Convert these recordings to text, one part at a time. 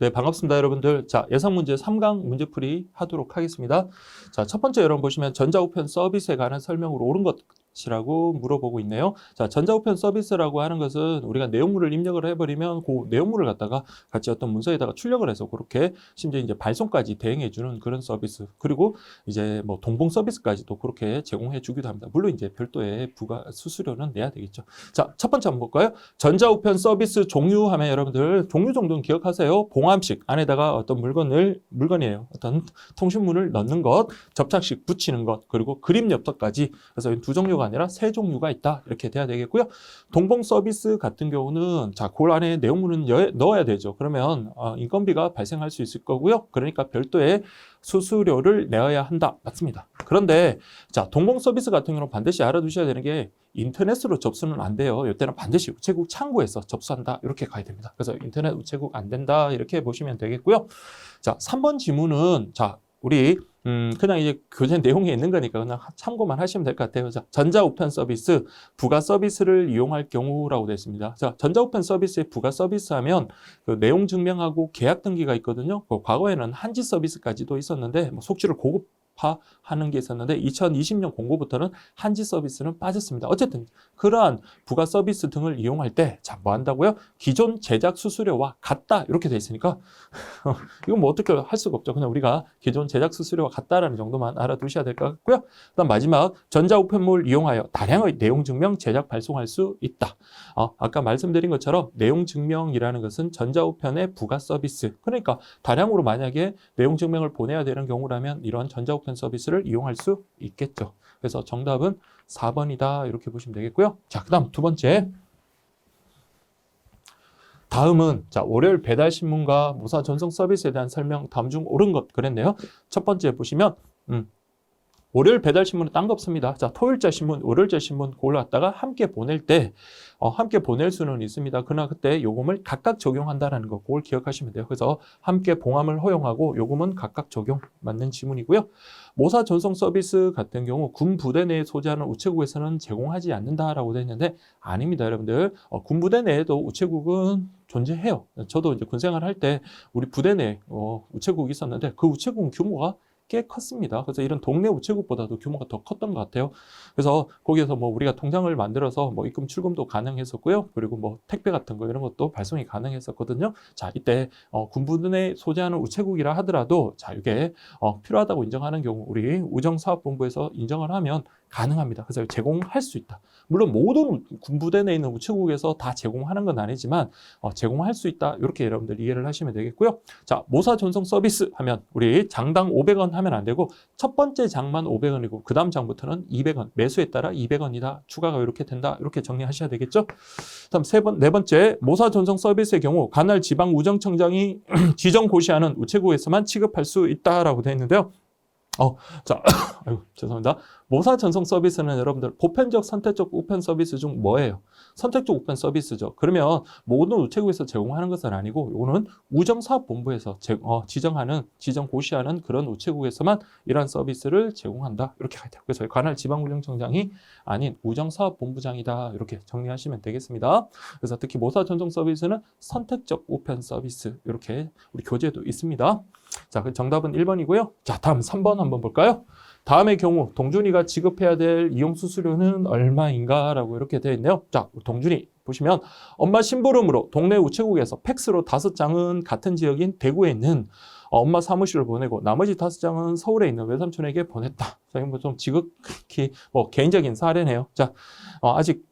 네, 반갑습니다, 여러분들. 자, 예상 문제 3강 문제풀이 하도록 하겠습니다. 자, 첫 번째 여러분 보시면 전자우편 서비스에 관한 설명으로 옳은 것이라고 물어보고 있네요. 자, 전자우편 서비스라고 하는 것은 우리가 내용물을 입력을 해버리면 그 내용물을 갖다가 같이 어떤 문서에다가 출력을 해서 그렇게 심지어 이제 발송까지 대행해주는 그런 서비스. 그리고 이제 뭐 동봉 서비스까지도 그렇게 제공해주기도 합니다. 물론 이제 별도의 부가 수수료는 내야 되겠죠. 자, 첫 번째 한번 볼까요? 전자우편 서비스 종류 하면 여러분들 종류 정도는 기억하세요. 봉함식 안에다가 어떤 물건이에요. 어떤 통신문을 넣는 것, 접착식 붙이는 것, 그리고 그림 엽서까지. 그래서 두 종류가 아니라 세 종류가 있다. 이렇게 돼야 되겠고요. 동봉 서비스 같은 경우는 자, 그 안에 내용물은 넣어야 되죠. 그러면 인건비가 발생할 수 있을 거고요. 그러니까 별도의 수수료를 내어야 한다. 맞습니다. 그런데 자, 동봉 서비스 같은 경우는 반드시 알아두셔야 되는 게 인터넷으로 접수는 안 돼요. 이때는 반드시 우체국 창구에서 접수한다. 이렇게 가야 됩니다. 그래서 인터넷 우체국 안 된다. 이렇게 보시면 되겠고요. 자, 3번 지문은 자, 우리 그냥 이제 교재 내용에 있는 거니까 그냥 참고만 하시면 될 것 같아요. 자, 전자우편 서비스, 부가 서비스를 이용할 경우라고 되어 있습니다. 자, 전자우편 서비스의 부가 서비스 하면 그 내용 증명하고 계약 등기가 있거든요. 그 과거에는 한지 서비스까지도 있었는데 뭐 속지를 고급화하는 게 있었는데 2020년 공고부터는 한지 서비스는 빠졌습니다. 어쨌든 그러한 부가 서비스 등을 이용할 때 자, 뭐 한다고요? 기존 제작 수수료와 같다 이렇게 돼 있으니까 이건 뭐 어떻게 할 수가 없죠. 그냥 우리가 기존 제작 수수료와 같다라는 정도만 알아두셔야 될 것 같고요. 그다음 마지막 전자우편물 이용하여 다량의 내용 증명 제작 발송할 수 있다. 아까 말씀드린 것처럼 내용 증명이라는 것은 전자우편의 부가 서비스. 그러니까 다량으로 만약에 내용 증명을 보내야 되는 경우라면 이런 전자우편 서비스를 이용할 수 있겠죠. 그래서 정답은 4번이다 이렇게 보시면 되겠고요. 자, 그다음 두 번째. 다음은 자, 월요일 배달 신문과 모사 전송 서비스에 대한 설명 다음 중 옳은 것 그랬네요. 첫 번째 보시면 월요일 배달 신문은 딴 거 없습니다. 자, 토요일자 신문, 월요일자 신문 골랐다가 함께 보낼 때 함께 보낼 수는 있습니다. 그러나 그때 요금을 각각 적용한다는 거 그걸 기억하시면 돼요. 그래서 함께 봉함을 허용하고 요금은 각각 적용 맞는 지문이고요. 모사 전송 서비스 같은 경우 군 부대 내에 소재하는 우체국에서는 제공하지 않는다라고 되어 있는데 아닙니다, 여러분들. 군 부대 내에도 우체국은 존재해요. 저도 이제 군 생활할 때 우리 부대 내에 우체국이 있었는데 그 우체국은 규모가 꽤 컸습니다. 그래서 이런 동네 우체국보다도 규모가 더 컸던 것 같아요. 그래서 거기에서 뭐 우리가 통장을 만들어서 뭐 입금 출금도 가능했었고요. 그리고 뭐 택배 같은 거 이런 것도 발송이 가능했었거든요. 자, 이때 군부대 소재하는 우체국이라 하더라도 자, 이게 필요하다고 인정하는 경우 우리 우정사업본부에서 인정을 하면 가능합니다. 그래서 제공할 수 있다. 물론 모든 군부대 내에 있는 우체국에서 다 제공하는 건 아니지만 제공할 수 있다. 이렇게 여러분들 이해를 하시면 되겠고요. 자, 모사 전송 서비스 하면 우리 장당 500원 하면 안 되고 첫 번째 장만 500원이고 그 다음 장부터는 200원. 매수에 따라 200원이다. 추가가 이렇게 된다. 이렇게 정리하셔야 되겠죠. 다음 네 번째 모사 전송 서비스의 경우 관할 지방 우정청장이 지정 고시하는 우체국에서만 취급할 수 있다라고 되어 있는데요. 자, 아이고, 죄송합니다. 모사 전송 서비스는 여러분들 보편적, 선택적 우편 서비스 중 뭐예요? 선택적 우편 서비스죠. 그러면 모든 우체국에서 제공하는 것은 아니고 이거는 우정사업본부에서 지정 고시하는 그런 우체국에서만 이러한 서비스를 제공한다. 이렇게 가야 돼요. 그래서 관할 지방우정청장이 아닌 우정사업본부장이다. 이렇게 정리하시면 되겠습니다. 그래서 특히 모사 전송 서비스는 선택적 우편 서비스 이렇게 우리 교재도 있습니다. 자, 그 정답은 1번이고요. 자, 다음 3번 한번 볼까요? 다음의 경우 동준이가 지급해야 될 이용 수수료는 얼마인가? 라고 이렇게 되어 있네요. 자, 동준이 보시면 엄마 심부름으로 동네 우체국에서 팩스로 5장은 같은 지역인 대구에 있는 엄마 사무실을 보내고 나머지 5장은 서울에 있는 외삼촌에게 보냈다. 자, 이거 좀 지극히 개인적인 사례네요. 자, 아직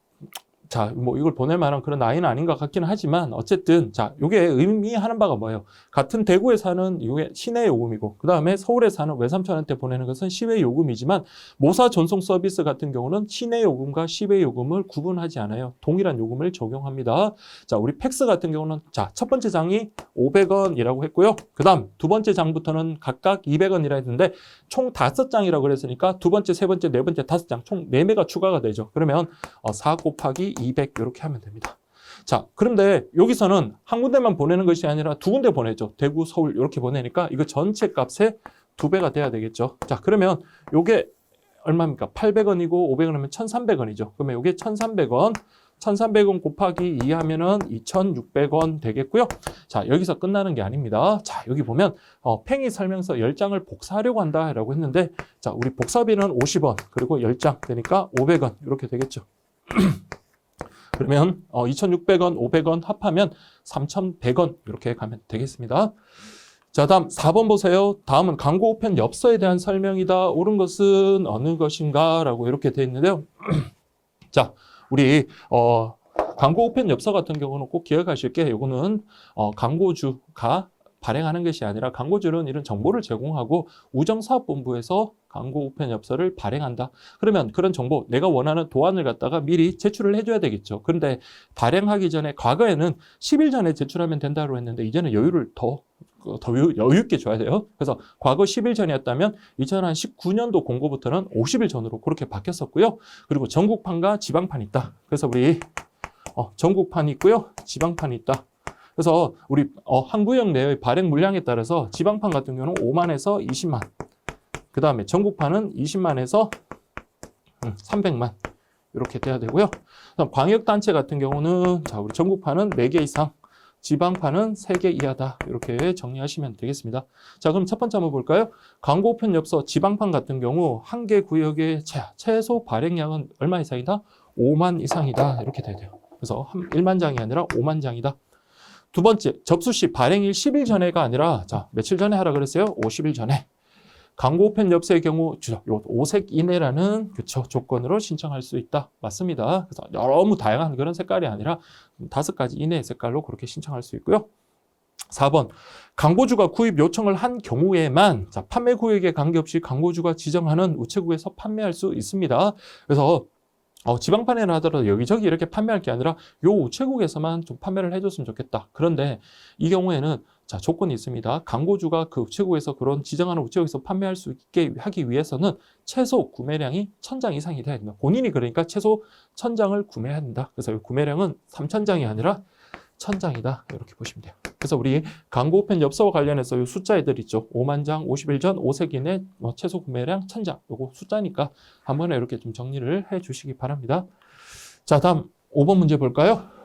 자, 뭐 이걸 보낼 만한 그런 나이는 아닌 것 같기는 하지만 어쨌든 자, 이게 의미하는 바가 뭐예요? 같은 대구에 사는 이게 시내 요금이고 그 다음에 서울에 사는 외삼촌한테 보내는 것은 시외 요금이지만 모사 전송 서비스 같은 경우는 시내 요금과 시외 요금을 구분하지 않아요. 동일한 요금을 적용합니다. 자, 우리 팩스 같은 경우는 자, 첫 번째 장이 500원이라고 했고요. 그 다음 두 번째 장부터는 각각 200원이라 했는데 총 5장이라고 그랬으니까 두 번째, 세 번째, 네 번째, 5장 총 4매가 추가가 되죠. 그러면 4 곱하기 200 이렇게 하면 됩니다. 자, 그런데 여기서는 한 군데만 보내는 것이 아니라 두 군데 보내죠. 대구, 서울 이렇게 보내니까 이거 전체 값의 2배가 돼야 되겠죠. 자, 그러면 요게 얼마입니까? 800원이고 500원 하면 1,300원이죠. 그러면 이게 1,300원. 1,300원 곱하기 2 하면은 2,600원 되겠고요. 자, 여기서 끝나는 게 아닙니다. 자, 여기 보면 팽이 설명서 10장을 복사하려고 한다라고 했는데 자, 우리 복사비는 50원 그리고 10장 되니까 500원 이렇게 되겠죠. 그러면 2,600원, 500원 합하면 3,100원 이렇게 가면 되겠습니다. 자, 다음 4번 보세요. 다음은 광고 우편 엽서에 대한 설명이다. 옳은 것은 어느 것인가? 라고 이렇게 되어 있는데요. 자, 우리 광고 우편 엽서 같은 경우는 꼭 기억하실 게 이거는 광고주가 발행하는 것이 아니라 광고주는 이런 정보를 제공하고 우정사업본부에서 광고 우편 엽서를 발행한다. 그러면 그런 정보, 내가 원하는 도안을 갖다가 미리 제출을 해줘야 되겠죠. 그런데 발행하기 전에 과거에는 10일 전에 제출하면 된다고 했는데 이제는 여유를 더 여유 있게 줘야 돼요. 그래서 과거 10일 전이었다면 2019년도 공고부터는 50일 전으로 그렇게 바뀌었었고요. 그리고 전국판과 지방판이 있다. 그래서 우리 전국판이 있고요. 지방판이 있다. 그래서 우리 한 구역 내의 발행 물량에 따라서 지방판 같은 경우는 5만에서 20만. 그 다음에 전국판은 20만에서 300만. 이렇게 돼야 되고요. 그다음 광역단체 같은 경우는 자, 우리 전국판은 4개 이상. 지방판은 3개 이하다. 이렇게 정리하시면 되겠습니다. 자, 그럼 첫 번째 한번 볼까요? 광고 우편 엽서 지방판 같은 경우 한 개 구역의 최소 발행량은 얼마 이상이다? 5만 이상이다. 이렇게 돼야 돼요. 그래서 1만 장이 아니라 5만 장이다. 두 번째, 접수 시 발행일 10일 전에가 아니라 자, 며칠 전에 하라 그랬어요? 50일 전에. 광고 우편 엽서의 경우 요 5색 이내라는 그쵸 조건으로 신청할 수 있다. 맞습니다. 그래서 너무 다양한 그런 색깔이 아니라 5가지 이내의 색깔로 그렇게 신청할 수 있고요. 4번, 광고주가 구입 요청을 한 경우에만 자, 판매 구역에 관계없이 광고주가 지정하는 우체국에서 판매할 수 있습니다. 그래서 지방판에는 하더라도 여기저기 이렇게 판매할 게 아니라 요 우체국에서만 좀 판매를 해줬으면 좋겠다. 그런데 이 경우에는 자, 조건이 있습니다. 광고주가 그 우체국에서 그런 지정하는 우체국에서 판매할 수 있게 하기 위해서는 최소 구매량이 1,000장 이상이 돼야 된다. 본인이 그러니까 최소 1,000장을 구매해야 된다. 그래서 이 구매량은 3,000장이 아니라 1,000장이다. 이렇게 보시면 돼요. 그래서 우리 광고 우편 엽서와 관련해서 이 숫자애들 있죠. 5만 장, 50일 전, 5색 이내, 최소 구매량 1,000장. 요거 숫자니까 한 번에 이렇게 좀 정리를 해 주시기 바랍니다. 자, 다음 5번 문제 볼까요?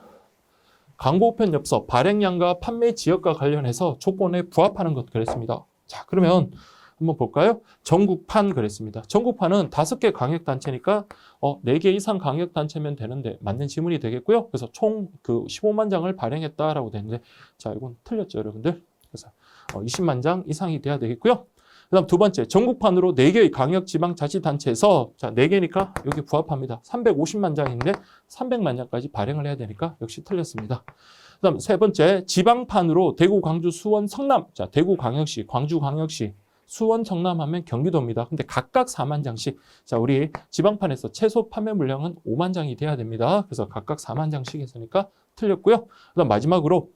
광고 우편 엽서 발행량과 판매 지역과 관련해서 조건에 부합하는 것 그랬습니다. 자, 그러면 한번 볼까요? 전국판 그랬습니다. 전국판은 5개 광역단체니까 4개 이상 광역단체면 되는데 맞는 지문이 되겠고요. 그래서 총 그 15만 장을 발행했다라고 되는데 자, 이건 틀렸죠, 여러분들. 그래서 20만 장 이상이 돼야 되겠고요. 그다음 두 번째, 전국판으로 4개의 광역지방자치단체에서 자, 4개니까 여기 부합합니다. 350만 장인데 300만 장까지 발행을 해야 되니까 역시 틀렸습니다. 그다음 세 번째, 지방판으로 대구, 광주, 수원, 성남. 자, 대구 광역시, 광주 광역시, 수원, 성남 하면 경기도입니다. 근데 각각 4만 장씩. 자, 우리 지방판에서 최소 판매 물량은 5만 장이 돼야 됩니다. 그래서 각각 4만 장씩 했으니까 틀렸고요. 그다음 마지막으로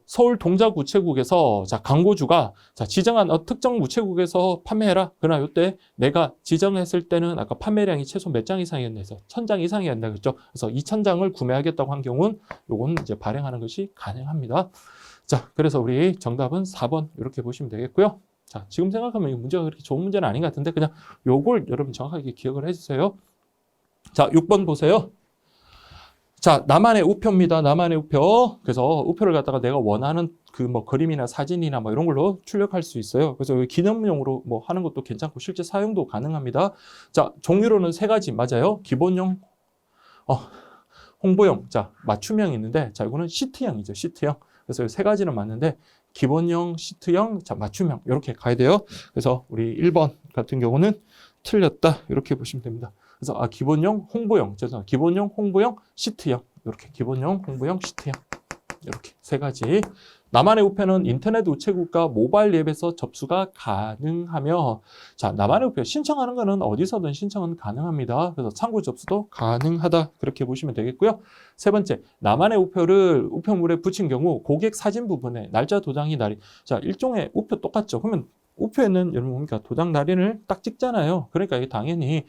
서울 동작 우체국에서 자, 광고주가 자, 지정한 특정 우체국에서 판매해라. 그러나 이때 내가 지정했을 때는 아까 판매량이 최소 몇 장 이상이었나 해서 1,000장 이상이었나 그랬죠. 그래서 2,000장을 구매하겠다고 한 경우는 요건 이제 발행하는 것이 가능합니다. 자, 그래서 우리 정답은 4번 이렇게 보시면 되겠고요. 자, 지금 생각하면 이 문제가 그렇게 좋은 문제는 아닌 것 같은데 그냥 요걸 여러분 정확하게 기억을 해주세요. 자, 6번 보세요. 자, 나만의 우표입니다. 나만의 우표. 그래서 우표를 갖다가 내가 원하는 그 뭐 그림이나 사진이나 뭐 이런 걸로 출력할 수 있어요. 그래서 기념용으로 뭐 하는 것도 괜찮고 실제 사용도 가능합니다. 자, 종류로는 3가지 맞아요. 기본용, 홍보용, 자, 맞춤형이 있는데 자, 이거는 시트형이죠. 시트형. 그래서 3가지는 맞는데 기본형, 시트형, 자, 맞춤형 이렇게 가야 돼요. 그래서 우리 1번 같은 경우는 틀렸다. 이렇게 보시면 됩니다. 그래서 기본형, 홍보형, 죄송합니다. 기본형, 홍보형, 시트형 이렇게 기본형, 홍보형, 시트형 이렇게 3가지. 나만의 우표는 인터넷 우체국과 모바일 앱에서 접수가 가능하며 자, 나만의 우표 신청하는 거는 어디서든 신청은 가능합니다. 그래서 창구 접수도 가능하다. 그렇게 보시면 되겠고요. 세 번째, 나만의 우표를 우표물에 붙인 경우 고객 사진 부분에 날짜 도장이 날인 자, 일종의 우표 똑같죠. 그러면 우표에는 여러분 뭡니까? 도장 날인을 딱 찍잖아요. 그러니까 이게 당연히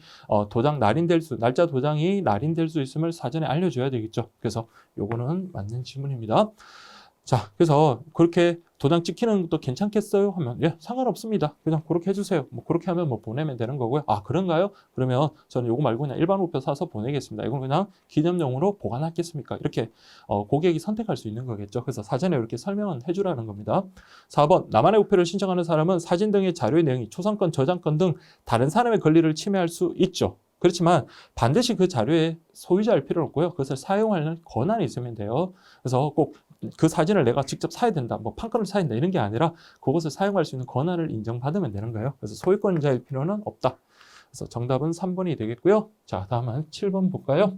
도장 날인될 수, 날짜 도장이 날인될 수 있음을 사전에 알려줘야 되겠죠. 그래서 요거는 맞는 질문입니다. 자, 그래서 그렇게 도장 찍히는 것도 괜찮겠어요? 하면 예, 상관없습니다. 그냥 그렇게 해주세요. 뭐 그렇게 하면 뭐 보내면 되는 거고요. 아, 그런가요? 그러면 저는 요거 말고 그냥 일반 우표 사서 보내겠습니다. 이건 그냥 기념용으로 보관하겠습니까? 이렇게 고객이 선택할 수 있는 거겠죠. 그래서 사전에 이렇게 설명은 해주라는 겁니다. 4번, 나만의 우표를 신청하는 사람은 사진 등의 자료의 내용이 초상권, 저작권 등 다른 사람의 권리를 침해할 수 있죠. 그렇지만 반드시 그 자료의 소유자일 필요는 없고요. 그것을 사용하는 권한이 있으면 돼요. 그래서 꼭 그 사진을 내가 직접 사야 된다, 뭐 판권을 사야 된다 이런 게 아니라 그것을 사용할 수 있는 권한을 인정받으면 되는 거예요. 그래서 소유권자일 필요는 없다. 그래서 정답은 3번이 되겠고요. 자, 다음은 7번 볼까요?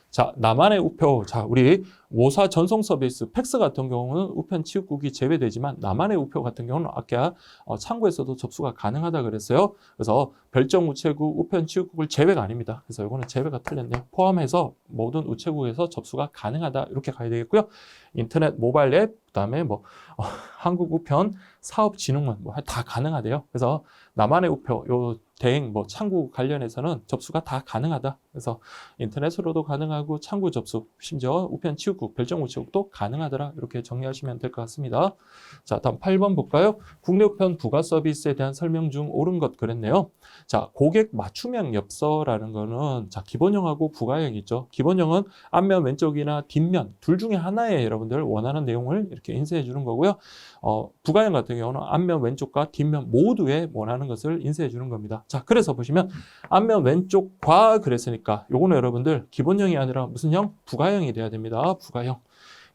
자, 나만의 우표. 자, 우리 모사 전송 서비스 팩스 같은 경우는 우편 취급국이 제외되지만 나만의 우표 같은 경우는 아까 창구에서도 접수가 가능하다 그랬어요. 그래서 별정 우체국, 우편 취급국을 제외가 아닙니다. 그래서 이거는 제외가 틀렸네요. 포함해서 모든 우체국에서 접수가 가능하다 이렇게 가야 되겠고요. 인터넷 모바일 앱, 그다음에 뭐 한국 우편 사업진흥원 뭐 다 가능하대요. 그래서 나만의 우표 요 대행 뭐 창구 관련해서는 접수가 다 가능하다. 그래서 인터넷으로도 가능하고 창구 접수, 심지어 우편 취급국, 별정 우체국도 가능하더라. 이렇게 정리하시면 될 것 같습니다. 자, 다음 8번 볼까요? 국내 우편 부가 서비스에 대한 설명 중 옳은 것 그랬네요. 자, 고객 맞춤형 엽서라는 거는 자, 기본형하고 부가형 있죠. 기본형은 앞면 왼쪽이나 뒷면 둘 중에 하나에 여러분들 원하는 내용을 이렇게 인쇄해 주는 거고요. 부가형 같은 경우는 앞면 왼쪽과 뒷면 모두에 원하는 것을 인쇄해 주는 겁니다. 자, 그래서 보시면 앞면 왼쪽과 그랬으니까 요거는 여러분들 기본형이 아니라 무슨 형? 부가형이 돼야 됩니다. 부가형.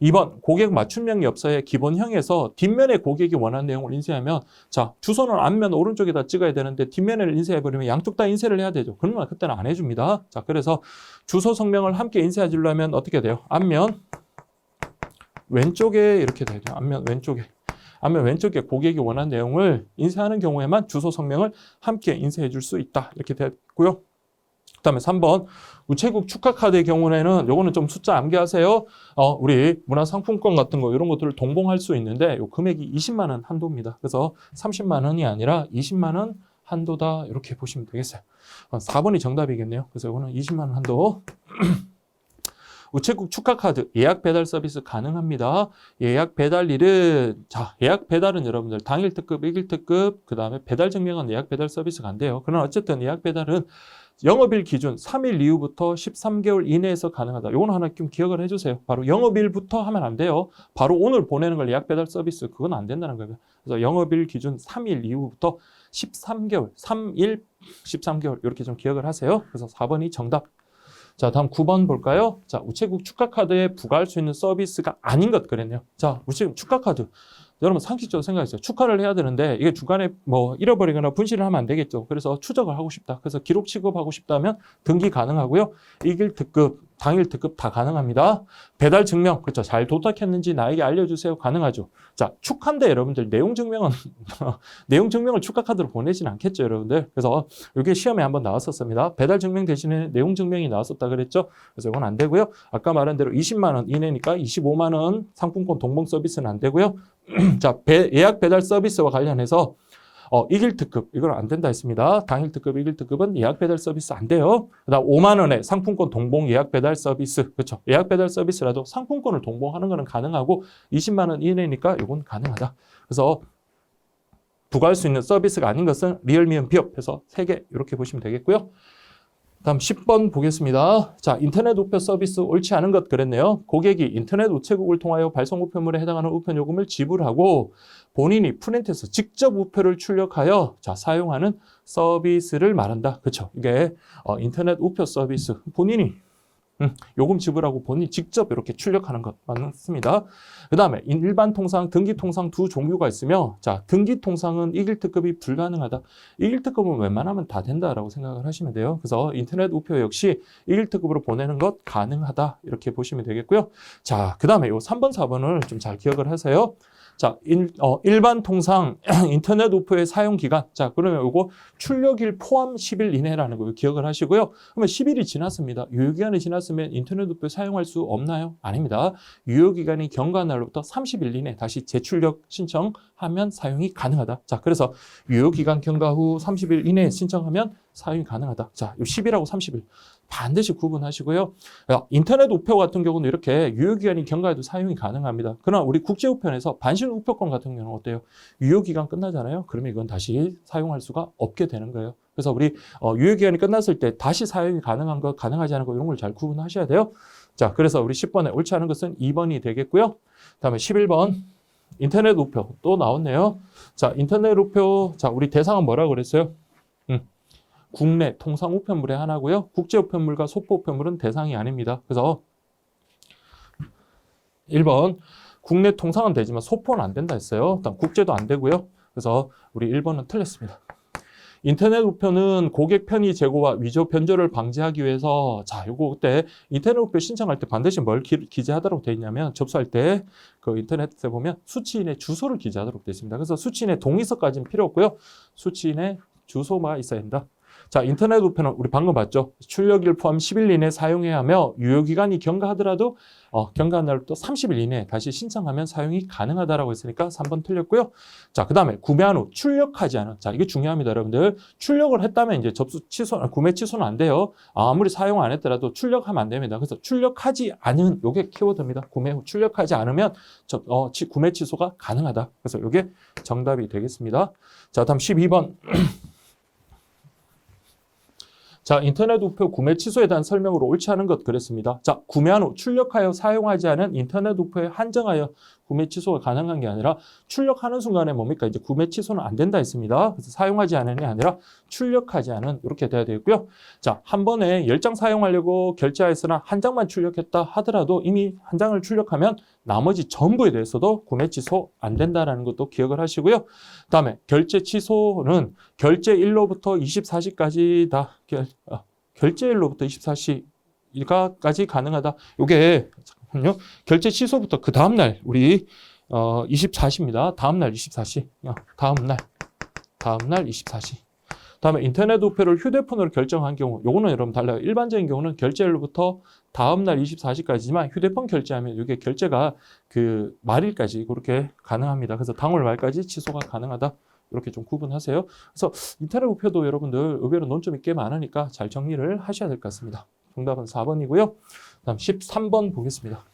2번 고객 맞춤형 엽서의 기본형에서 뒷면에 고객이 원하는 내용을 인쇄하면 자, 주소는 앞면 오른쪽에다 찍어야 되는데 뒷면을 인쇄해버리면 양쪽 다 인쇄를 해야 되죠. 그러면 그때는 안 해줍니다. 자, 그래서 주소 성명을 함께 인쇄해 주려면 어떻게 돼요? 앞면 왼쪽에 이렇게 돼야 돼요. 앞면 왼쪽에 고객이 원하는 내용을 인쇄하는 경우에만 주소 성명을 함께 인쇄해 줄 수 있다. 이렇게 됐고요. 그다음에 3번 우체국 축하카드의 경우에는 요거는 좀 숫자 암기하세요. 우리 문화상품권 같은 거 이런 것들을 동봉할 수 있는데 요 금액이 20만 원 한도입니다. 그래서 30만 원이 아니라 20만 원 한도다 이렇게 보시면 되겠어요. 4번이 정답이겠네요. 그래서 요거는 20만 원 한도. 우체국 축하카드 예약 배달 서비스 가능합니다. 예약 배달일은 자, 예약 배달은 여러분들 당일 특급, 일일 특급, 그 다음에 배달 증명은 예약 배달 서비스가 안 돼요. 그러나 어쨌든 예약 배달은 영업일 기준 3일 이후부터 13개월 이내에서 가능하다. 요건 하나 좀 기억을 해주세요. 바로 영업일부터 하면 안 돼요. 바로 오늘 보내는 걸 예약 배달 서비스 그건 안 된다는 거예요. 그래서 영업일 기준 3일 이후부터 13개월, 3일, 13개월 이렇게 좀 기억을 하세요. 그래서 4번이 정답. 자, 다음 9번 볼까요? 자, 우체국 축하카드에 부과할 수 있는 서비스가 아닌 것 그랬네요. 자, 우체국 축하카드. 여러분 상식적으로 생각했어요. 축하를 해야 되는데 이게 중간에 뭐 잃어버리거나 분실을 하면 안 되겠죠. 그래서 추적을 하고 싶다. 그래서 기록 취급하고 싶다면 등기 가능하고요. 일일 특급, 당일 특급 다 가능합니다. 배달 증명, 그렇죠. 잘 도착했는지 나에게 알려주세요. 가능하죠. 자, 축하인데 여러분들 내용 증명은 내용 증명을 축하카드로 보내진 않겠죠, 여러분들. 그래서 이게 시험에 한번 나왔었습니다. 배달 증명 대신에 내용 증명이 나왔었다 그랬죠. 그래서 이건 안 되고요. 아까 말한 대로 20만 원 이내니까 25만 원 상품권 동봉 서비스는 안 되고요. 자, 예약 배달 서비스와 관련해서 일일 특급 이건 안 된다 했습니다. 당일 특급, 일일 특급은 예약 배달 서비스 안 돼요. 그다음 5만 원에 상품권 동봉 예약 배달 서비스 그렇죠. 예약 배달 서비스라도 상품권을 동봉하는 거는 가능하고 20만 원 이내니까 이건 가능하다. 그래서 부과할 수 있는 서비스가 아닌 것은 리얼 미음 비읍 해서 3개 이렇게 보시면 되겠고요. 다음 10번 보겠습니다. 자, 인터넷 우표 서비스 옳지 않은 것 그랬네요. 고객이 인터넷 우체국을 통하여 발송 우편물에 해당하는 우편 요금을 지불하고 본인이 프린트해서 직접 우표를 출력하여 자, 사용하는 서비스를 말한다. 그렇죠? 이게 인터넷 우표 서비스 본인이 요금 지불하고 본인이 직접 이렇게 출력하는 것 맞습니다. 그 다음에 일반 통상, 등기 통상 두 종류가 있으며 자, 등기 통상은 일일 특급이 불가능하다. 일일 특급은 웬만하면 다 된다라고 생각을 하시면 돼요. 그래서 인터넷 우표 역시 일일 특급으로 보내는 것 가능하다. 이렇게 보시면 되겠고요. 자, 그 다음에 요 3번, 4번을 좀 잘 기억을 하세요. 자, 일반 통상 인터넷 우표의 사용 기간. 자, 그러면 요거 출력일 포함 10일 이내라는 거 기억을 하시고요. 그러면 10일이 지났습니다. 유효기간이 지났으면 인터넷 우표 사용할 수 없나요? 아닙니다. 유효기간이 경과한 날로부터 30일 이내 다시 재출력 신청 하면 사용이 가능하다. 자, 그래서 유효기간 경과 후 30일 이내에 신청하면 사용이 가능하다. 자, 이 10일하고 30일 반드시 구분하시고요. 인터넷 우표 같은 경우는 이렇게 유효기간이 경과해도 사용이 가능합니다. 그러나 우리 국제우편에서 반실 우표권 같은 경우는 어때요? 유효기간 끝나잖아요. 그러면 이건 다시 사용할 수가 없게 되는 거예요. 그래서 우리 유효기간이 끝났을 때 다시 사용이 가능한 것, 가능하지 않은 것 이런 걸 잘 구분하셔야 돼요. 자, 그래서 우리 10번에 옳지 않은 것은 2번이 되겠고요. 다음에 11번 인터넷 우표 또 나왔네요. 자, 인터넷 우표, 자, 우리 대상은 뭐라고 그랬어요? 국내 통상 우편물의 하나고요. 국제 우편물과 소포 우편물은 대상이 아닙니다. 그래서 1번 국내 통상은 되지만 소포는 안 된다 했어요. 일단 국제도 안 되고요. 그래서 우리 1번은 틀렸습니다. 인터넷 우표는 고객 편의 제고와 위조 변조를 방지하기 위해서 자, 요거 그때 인터넷 우표 신청할 때 반드시 뭘 기재하도록 되어 있냐면 접수할 때 그 인터넷에 보면 수취인의 주소를 기재하도록 되어 있습니다. 그래서 수취인의 동의서까지는 필요 없고요. 수취인의 주소만 있어야 된다. 자, 인터넷 우편은 우리 방금 봤죠? 출력일 포함 10일 이내 사용해야 하며 유효기간이 경과하더라도 경과한 날부터 30일 이내에 다시 신청하면 사용이 가능하다라고 했으니까 3번 틀렸고요. 자, 그 다음에 구매한 후 출력하지 않은, 자, 이게 중요합니다, 여러분들. 출력을 했다면 이제 접수 취소, 구매 취소는 안 돼요. 아무리 사용 안 했더라도 출력하면 안 됩니다. 그래서 출력하지 않은, 요게 키워드입니다. 구매 후 출력하지 않으면 구매 취소가 가능하다. 그래서 요게 정답이 되겠습니다. 자, 다음 12번. 자, 인터넷 우표 구매 취소에 대한 설명으로 옳지 않은 것 그랬습니다. 자, 구매한 후 출력하여 사용하지 않은 인터넷 우표에 한정하여 구매 취소가 가능한 게 아니라 출력하는 순간에 뭡니까? 이제 구매 취소는 안 된다 했습니다. 그래서 사용하지 않은 게 아니라 출력하지 않은 이렇게 돼야 되고요. 자, 한 번에 10장 사용하려고 결제하였으나 한 장만 출력했다 하더라도 이미 한 장을 출력하면 나머지 전부에 대해서도 구매 취소 안 된다라는 것도 기억을 하시고요. 그다음에 결제 취소는 결제일로부터 24시까지 다 결제일로부터 24시까지 가능하다. 요게 잠깐만요. 결제 취소부터 그 다음 날 우리 24시입니다. 다음 날 24시. 다음 날 24시. 다음에 인터넷 우표를 휴대폰으로 결정한 경우, 요거는 여러분 달라요. 일반적인 경우는 결제일로부터 다음 날 24시까지지만 휴대폰 결제하면 이게 결제가 그 말일까지 그렇게 가능합니다. 그래서 당월 말까지 취소가 가능하다. 이렇게 좀 구분하세요. 그래서 인터넷 우표도 여러분들 의외로 논점이 꽤 많으니까 잘 정리를 하셔야 될 것 같습니다. 정답은 4번이고요. 다음 13번 보겠습니다.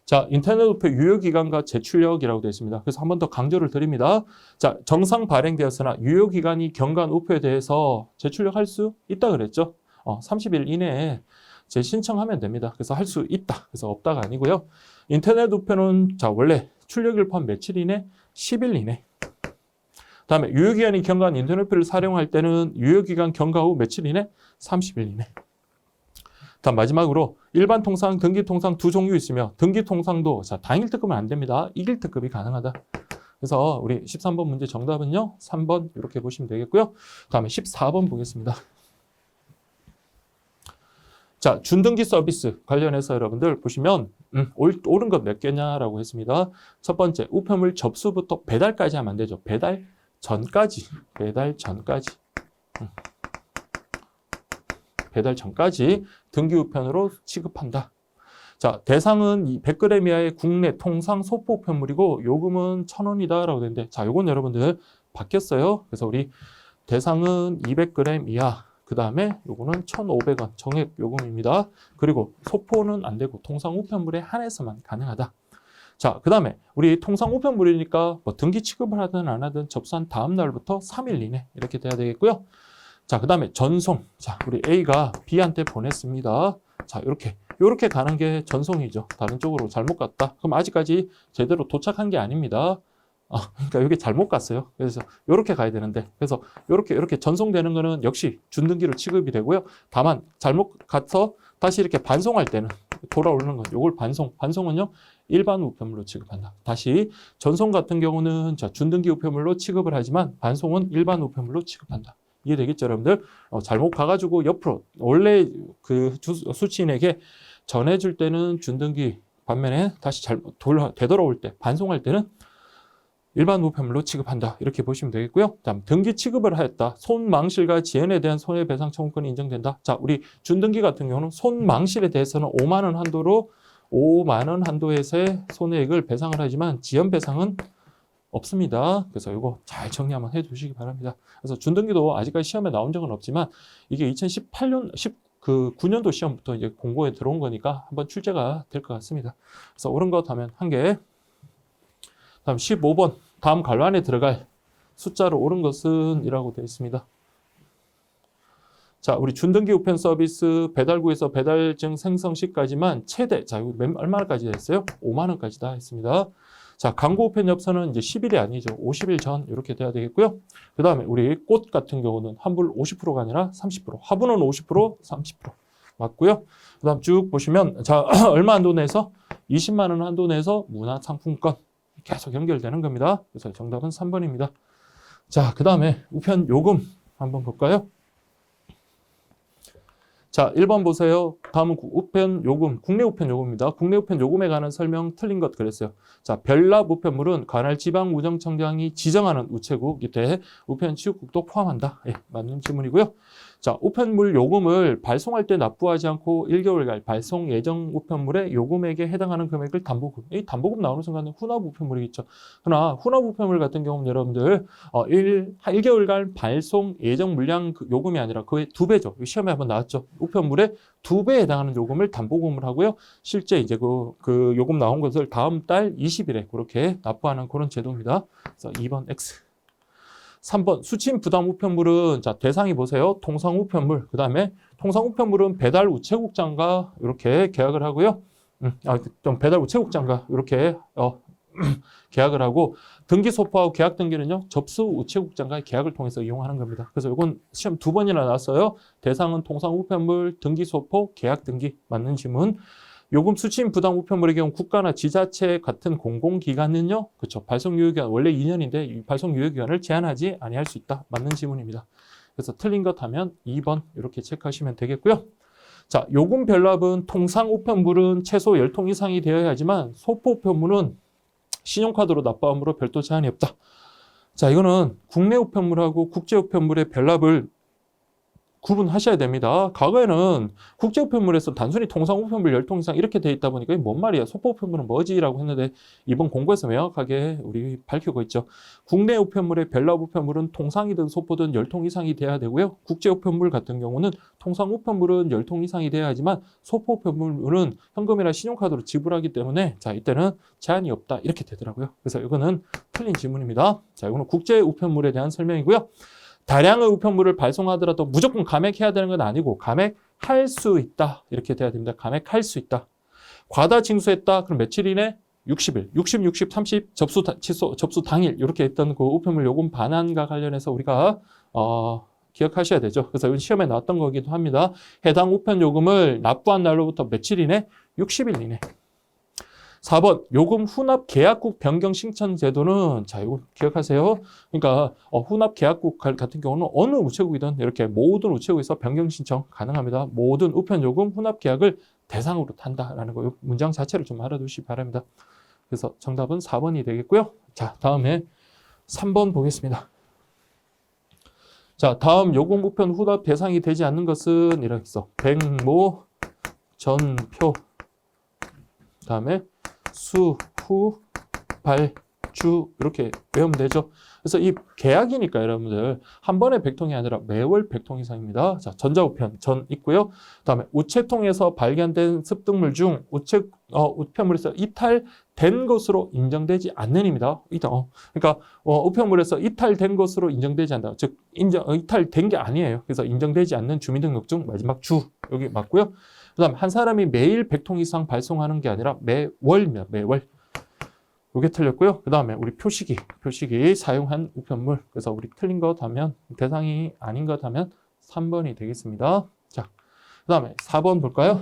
자, 인터넷 우표 유효기간과 제출력이라고 되어 있습니다. 그래서 한 번 더 강조를 드립니다. 자, 정상 발행되었으나 유효기간이 경과한 우표에 대해서 제출력할 수 있다 그랬죠. 30일 이내에 재신청하면 됩니다. 그래서 할 수 있다. 그래서 없다가 아니고요. 인터넷 우표는 자, 원래 출력일 포함 며칠 이내? 10일 이내. 다음에 유효기간이 경과한 인터넷 우표를 사용할 때는 유효기간 경과 후 며칠 이내? 30일 이내. 다음 마지막으로 일반 통상, 등기 통상 두 종류 있으며 등기 통상도 자, 당일 특급은 안 됩니다. 이길 특급이 가능하다. 그래서 우리 13번 문제 정답은요. 3번 이렇게 보시면 되겠고요. 다음에 14번 보겠습니다. 자, 준등기 서비스 관련해서 여러분들 보시면 옳은 것 몇 개냐라고 했습니다. 첫 번째, 우편물 접수부터 배달까지 하면 안 되죠. 배달 전까지. 배달 전까지 등기 우편으로 취급한다. 자, 대상은 100g 이하의 국내 통상 소포 우편물이고 요금은 1,000원이다라고 되는데 자, 요건 여러분들 바뀌었어요. 그래서 우리 대상은 200g 이하, 그 다음에 요거는 1,500원 정액 요금입니다. 그리고 소포는 안 되고 통상 우편물에 한해서만 가능하다. 자, 그 다음에 우리 통상 우편물이니까 뭐 등기 취급을 하든 안 하든 접수한 다음 날부터 3일 이내 이렇게 돼야 되겠고요. 자, 그 다음에 전송. 자, 우리 A가 B한테 보냈습니다. 자, 이렇게 가는 게 전송이죠. 다른 쪽으로 잘못 갔다. 그럼 아직까지 제대로 도착한 게 아닙니다. 그러니까 이게 잘못 갔어요. 그래서 이렇게 가야 되는데, 그래서 이렇게 전송되는 거는 역시 준등기로 취급이 되고요. 다만 잘못 가서 다시 이렇게 반송할 때는 돌아오는 거, 요걸 반송은요 일반 우편물로 취급한다. 다시 전송 같은 경우는 자, 준등기 우편물로 취급을 하지만 반송은 일반 우편물로 취급한다. 이해되겠죠, 여러분들? 잘못 가가지고 옆으로 원래 그 수취인에게 전해줄 때는 준등기, 반면에 다시 되돌아올 때 반송할 때는 일반 우편물로 취급한다. 이렇게 보시면 되겠고요. 다음 등기 취급을 하였다. 손망실과 지연에 대한 손해배상 청구권이 인정된다. 자, 우리 준등기 같은 경우는 손망실에 대해서는 5만 원 한도로 5만 원 한도에서의 손해액을 배상을 하지만 지연 배상은 없습니다. 그래서 이거 잘 정리 한번 해두시기 바랍니다. 그래서 준등기도 아직까지 시험에 나온 적은 없지만 이게 2018년 9년도 시험부터 이제 공고에 들어온 거니까 한번 출제가 될 것 같습니다. 그래서 옳은 것 하면 1개. 다음 15번 다음 괄호 안에 들어갈 숫자로 옳은 것은 이라고 되어 있습니다. 자, 우리 준등기 우편 서비스 배달구에서 배달증 생성 시까지만 최대, 자, 이거 얼마나까지 됐어요? 5만 원까지 다 했습니다. 자, 광고 우편 엽서는 이제 10일이 아니죠. 50일 전 이렇게 돼야 되겠고요. 그 다음에 우리 꽃 같은 경우는 환불 50%가 아니라 30%, 화분은 50%, 30% 맞고요. 그 다음 쭉 보시면 자, 얼마 한도 내에서 20만 원 한도 내에서 문화상품권 계속 연결되는 겁니다. 그래서 정답은 3번입니다. 자, 그 다음에 우편 요금 한번 볼까요? 자, 1번 보세요. 다음은 우편 요금, 국내 우편 요금입니다. 국내 우편 요금에 관한 설명 틀린 것 그랬어요. 자, 별납 우편물은 관할 지방우정청장이 지정하는 우체국, 이때 우편 취급국도 포함한다. 예, 맞는 질문이고요. 자, 우편물 요금을 발송할 때 납부하지 않고 1개월간 발송 예정 우편물의 요금액에 해당하는 금액을 담보금. 이 담보금 나오는 순간에 혼합 우편물이겠죠. 그러나 혼합 우편물 같은 경우는 여러분들 1개월간 발송 예정 물량 요금이 아니라 그의 2배죠. 시험에 한번 나왔죠. 우편물의 2배에 해당하는 요금을 담보금을 하고요. 실제 이제 그 요금 나온 것을 다음 달 20일에 그렇게 납부하는 그런 제도입니다. 그래서 2번 X. 3번 수침 부담 우편물은 자 대상이 보세요. 통상 우편물. 그다음에 통상 우편물은 배달 우체국장과 이렇게 계약을 하고요. 좀 배달 우체국장과 이렇게 계약을 하고 등기 소포하고 계약 등기는요. 접수 우체국장과의 계약을 통해서 이용하는 겁니다. 그래서 이건 시험 2번이나 나왔어요. 대상은 통상 우편물, 등기 소포, 계약 등기. 맞는 질문. 요금 수침 부담 우편물의 경우 국가나 지자체 같은 공공기관은요. 그렇죠. 발송 유효기간 원래 2년인데 이 발송 유효기간을 제한하지 아니할 수 있다. 맞는 질문입니다. 그래서 틀린 것 하면 2번 이렇게 체크하시면 되겠고요. 자, 요금 별납은 통상 우편물은 최소 10통 이상이 되어야 하지만 소포 우편물은 신용카드로 납부함으로 별도 제한이 없다. 자, 이거는 국내 우편물하고 국제 우편물의 별납을 구분하셔야 됩니다. 과거에는 국제 우편물에서 단순히 통상 우편물 10통 이상 이렇게 돼 있다 보니까 이게 뭔 말이야? 소포 우편물은 뭐지? 라고 했는데 이번 공고에서 명확하게 우리 밝히고 있죠. 국내 우편물의 별납 우편물은 통상이든 소포든 10통 이상이 돼야 되고요. 국제 우편물 같은 경우는 통상 우편물은 10통 이상이 돼야 하지만 소포 우편물은 현금이나 신용카드로 지불하기 때문에 자, 이때는 제한이 없다. 이렇게 되더라고요. 그래서 이거는 틀린 질문입니다. 자, 이거는 국제 우편물에 대한 설명이고요. 다량의 우편물을 발송하더라도 무조건 감액해야 되는 건 아니고 감액할 수 있다. 이렇게 돼야 됩니다. 감액할 수 있다. 과다 징수했다. 그럼 며칠 이내? 60일. 60, 30 접수 당일 이렇게 했던 그 우편물 요금 반환과 관련해서 우리가 기억하셔야 되죠. 그래서 이건 시험에 나왔던 거기도 합니다. 해당 우편 요금을 납부한 날로부터 며칠 이내? 60일 이내. 4번 요금 훈합 계약국 변경 신청 제도는 자 이거 기억하세요. 그러니까 훈합 계약국 같은 경우는 어느 우체국이든 이렇게 모든 우체국에서 변경 신청 가능합니다. 모든 우편 요금 훈합 계약을 대상으로 탄다라는 거 문장 자체를 좀 알아두시기 바랍니다. 그래서 정답은 4번이 되겠고요. 자, 다음에 3번 보겠습니다. 자, 다음 요금 우편 훈합 대상이 되지 않는 것은 이렇게 써. 백모 전표 다음에 수, 후, 발, 주 이렇게 외우면 되죠. 그래서 이 계약이니까 여러분들 한 번에 100통이 아니라 매월 100통 이상입니다. 자, 전자우편 전 있고요. 그다음에 우체통에서 발견된 습득물 중 우편물에서 이탈된 것으로 인정되지 않는입니다. 그러니까 우편물에서 이탈된 것으로 인정되지 않는다. 즉 이탈된 게 아니에요. 그래서 인정되지 않는 주민등록증 마지막 주 여기 맞고요. 그다음 한 사람이 매일 100통 이상 발송하는 게 아니라 매월입니다. 매월. 이게 틀렸고요. 그다음에 우리 표시기 사용한 우편물. 그래서 우리 틀린 것 하면 대상이 아닌 것 하면 3번이 되겠습니다. 자, 그다음에 4번 볼까요?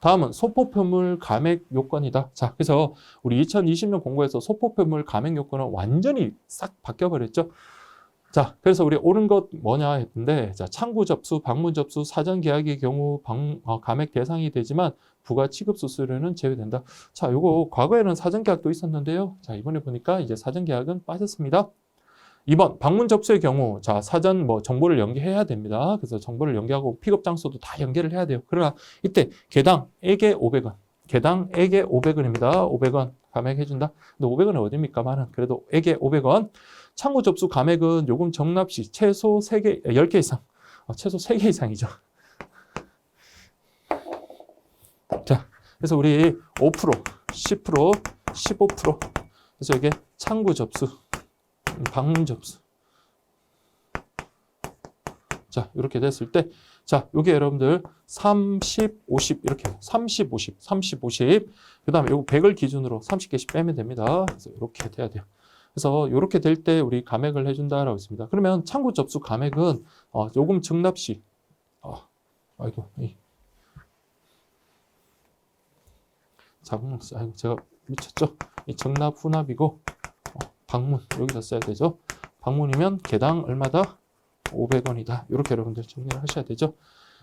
다음은 소포편물 감액 요건이다. 자, 그래서 우리 2020년 공고에서 소포편물 감액 요건은 완전히 싹 바뀌어버렸죠. 자, 그래서 우리 옳은 것 뭐냐 했는데, 자, 창구 접수, 방문 접수, 사전 계약의 경우 감액 대상이 되지만 부가 취급 수수료는 제외된다. 자, 요거 과거에는 사전 계약도 있었는데요. 자, 이번에 보니까 이제 사전 계약은 빠졌습니다. 2번 방문 접수의 경우 자, 사전 정보를 연계해야 됩니다. 그래서 정보를 연계하고 픽업 장소도 다 연계를 해야 돼요. 그러나 이때 개당 1개 500원. 개당액에 500원입니다. 500원 감액해준다. 근데 500원은 어딥니까? 많은. 그래도 액에 500원. 창구 접수 감액은 요금 적납 시 최소 3개, 10개 이상. 최소 3개 이상이죠. 자, 그래서 우리 5%, 10%, 15%. 그래서 이게 창구 접수, 방문 접수. 자, 이렇게 됐을 때, 자, 요게 여러분들 30, 50 이렇게 30, 50, 30, 50. 그다음에 요거 100을 기준으로 30개씩 빼면 됩니다. 그래서 이렇게 돼야 돼요. 그래서 이렇게 될 때 우리 감액을 해준다라고 했습니다. 그러면 창구 접수 감액은 요금 증납 시, 아이고, 아이고 제가 미쳤죠? 이 증납 후납이고 방문 여기다 써야 되죠. 방문이면 개당 얼마다? 500원이다. 이렇게 여러분들 정리를 하셔야 되죠.